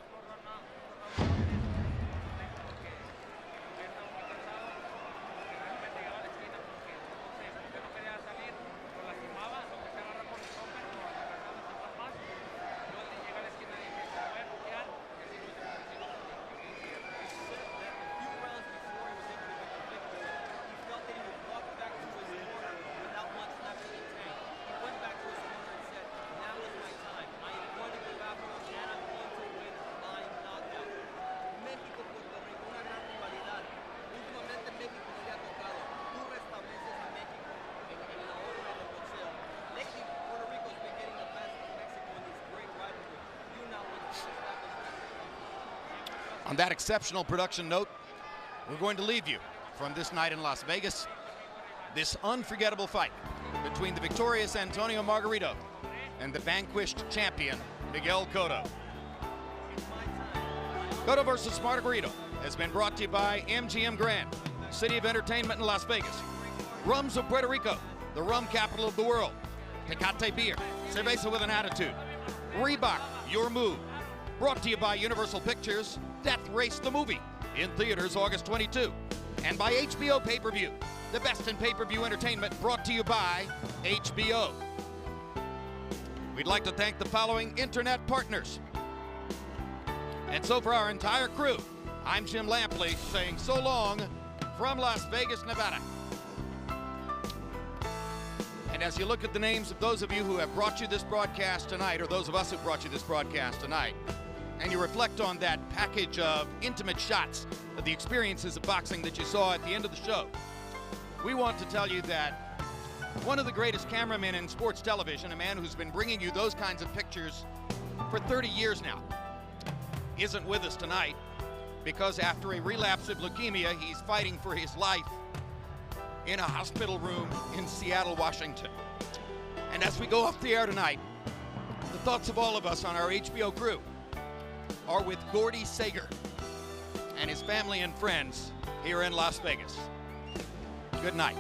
On that exceptional production note, we're going to leave you from this night in Las Vegas, this unforgettable fight between the victorious Antonio Margarito and the vanquished champion, Miguel Cotto. Cotto versus Margarito has been brought to you by MGM Grand, City of Entertainment in Las Vegas, Rums of Puerto Rico, the rum capital of the world, Tecate Beer, Cerveza with an Attitude, Reebok, Your Move, brought to you by Universal Pictures, Death Race the Movie, in theaters August 22, and by HBO Pay-Per-View, the best in pay-per-view entertainment, brought to you by HBO. We'd like to thank the following internet partners. And so for our entire crew, I'm Jim Lampley saying so long from Las Vegas, Nevada. And as you look at the names of those of you who have brought you this broadcast tonight, or those of us who brought you this broadcast tonight, and you reflect on that package of intimate shots of the experiences of boxing that you saw at the end of the show, we want to tell you that one of the greatest cameramen in sports television, a man who's been bringing you those kinds of pictures for 30 years now, isn't with us tonight because after a relapse of leukemia, he's fighting for his life in a hospital room in Seattle, Washington. And as we go off the air tonight, the thoughts of all of us on our HBO crew are with Gordy Sager and his family and friends here in Las Vegas. Good night.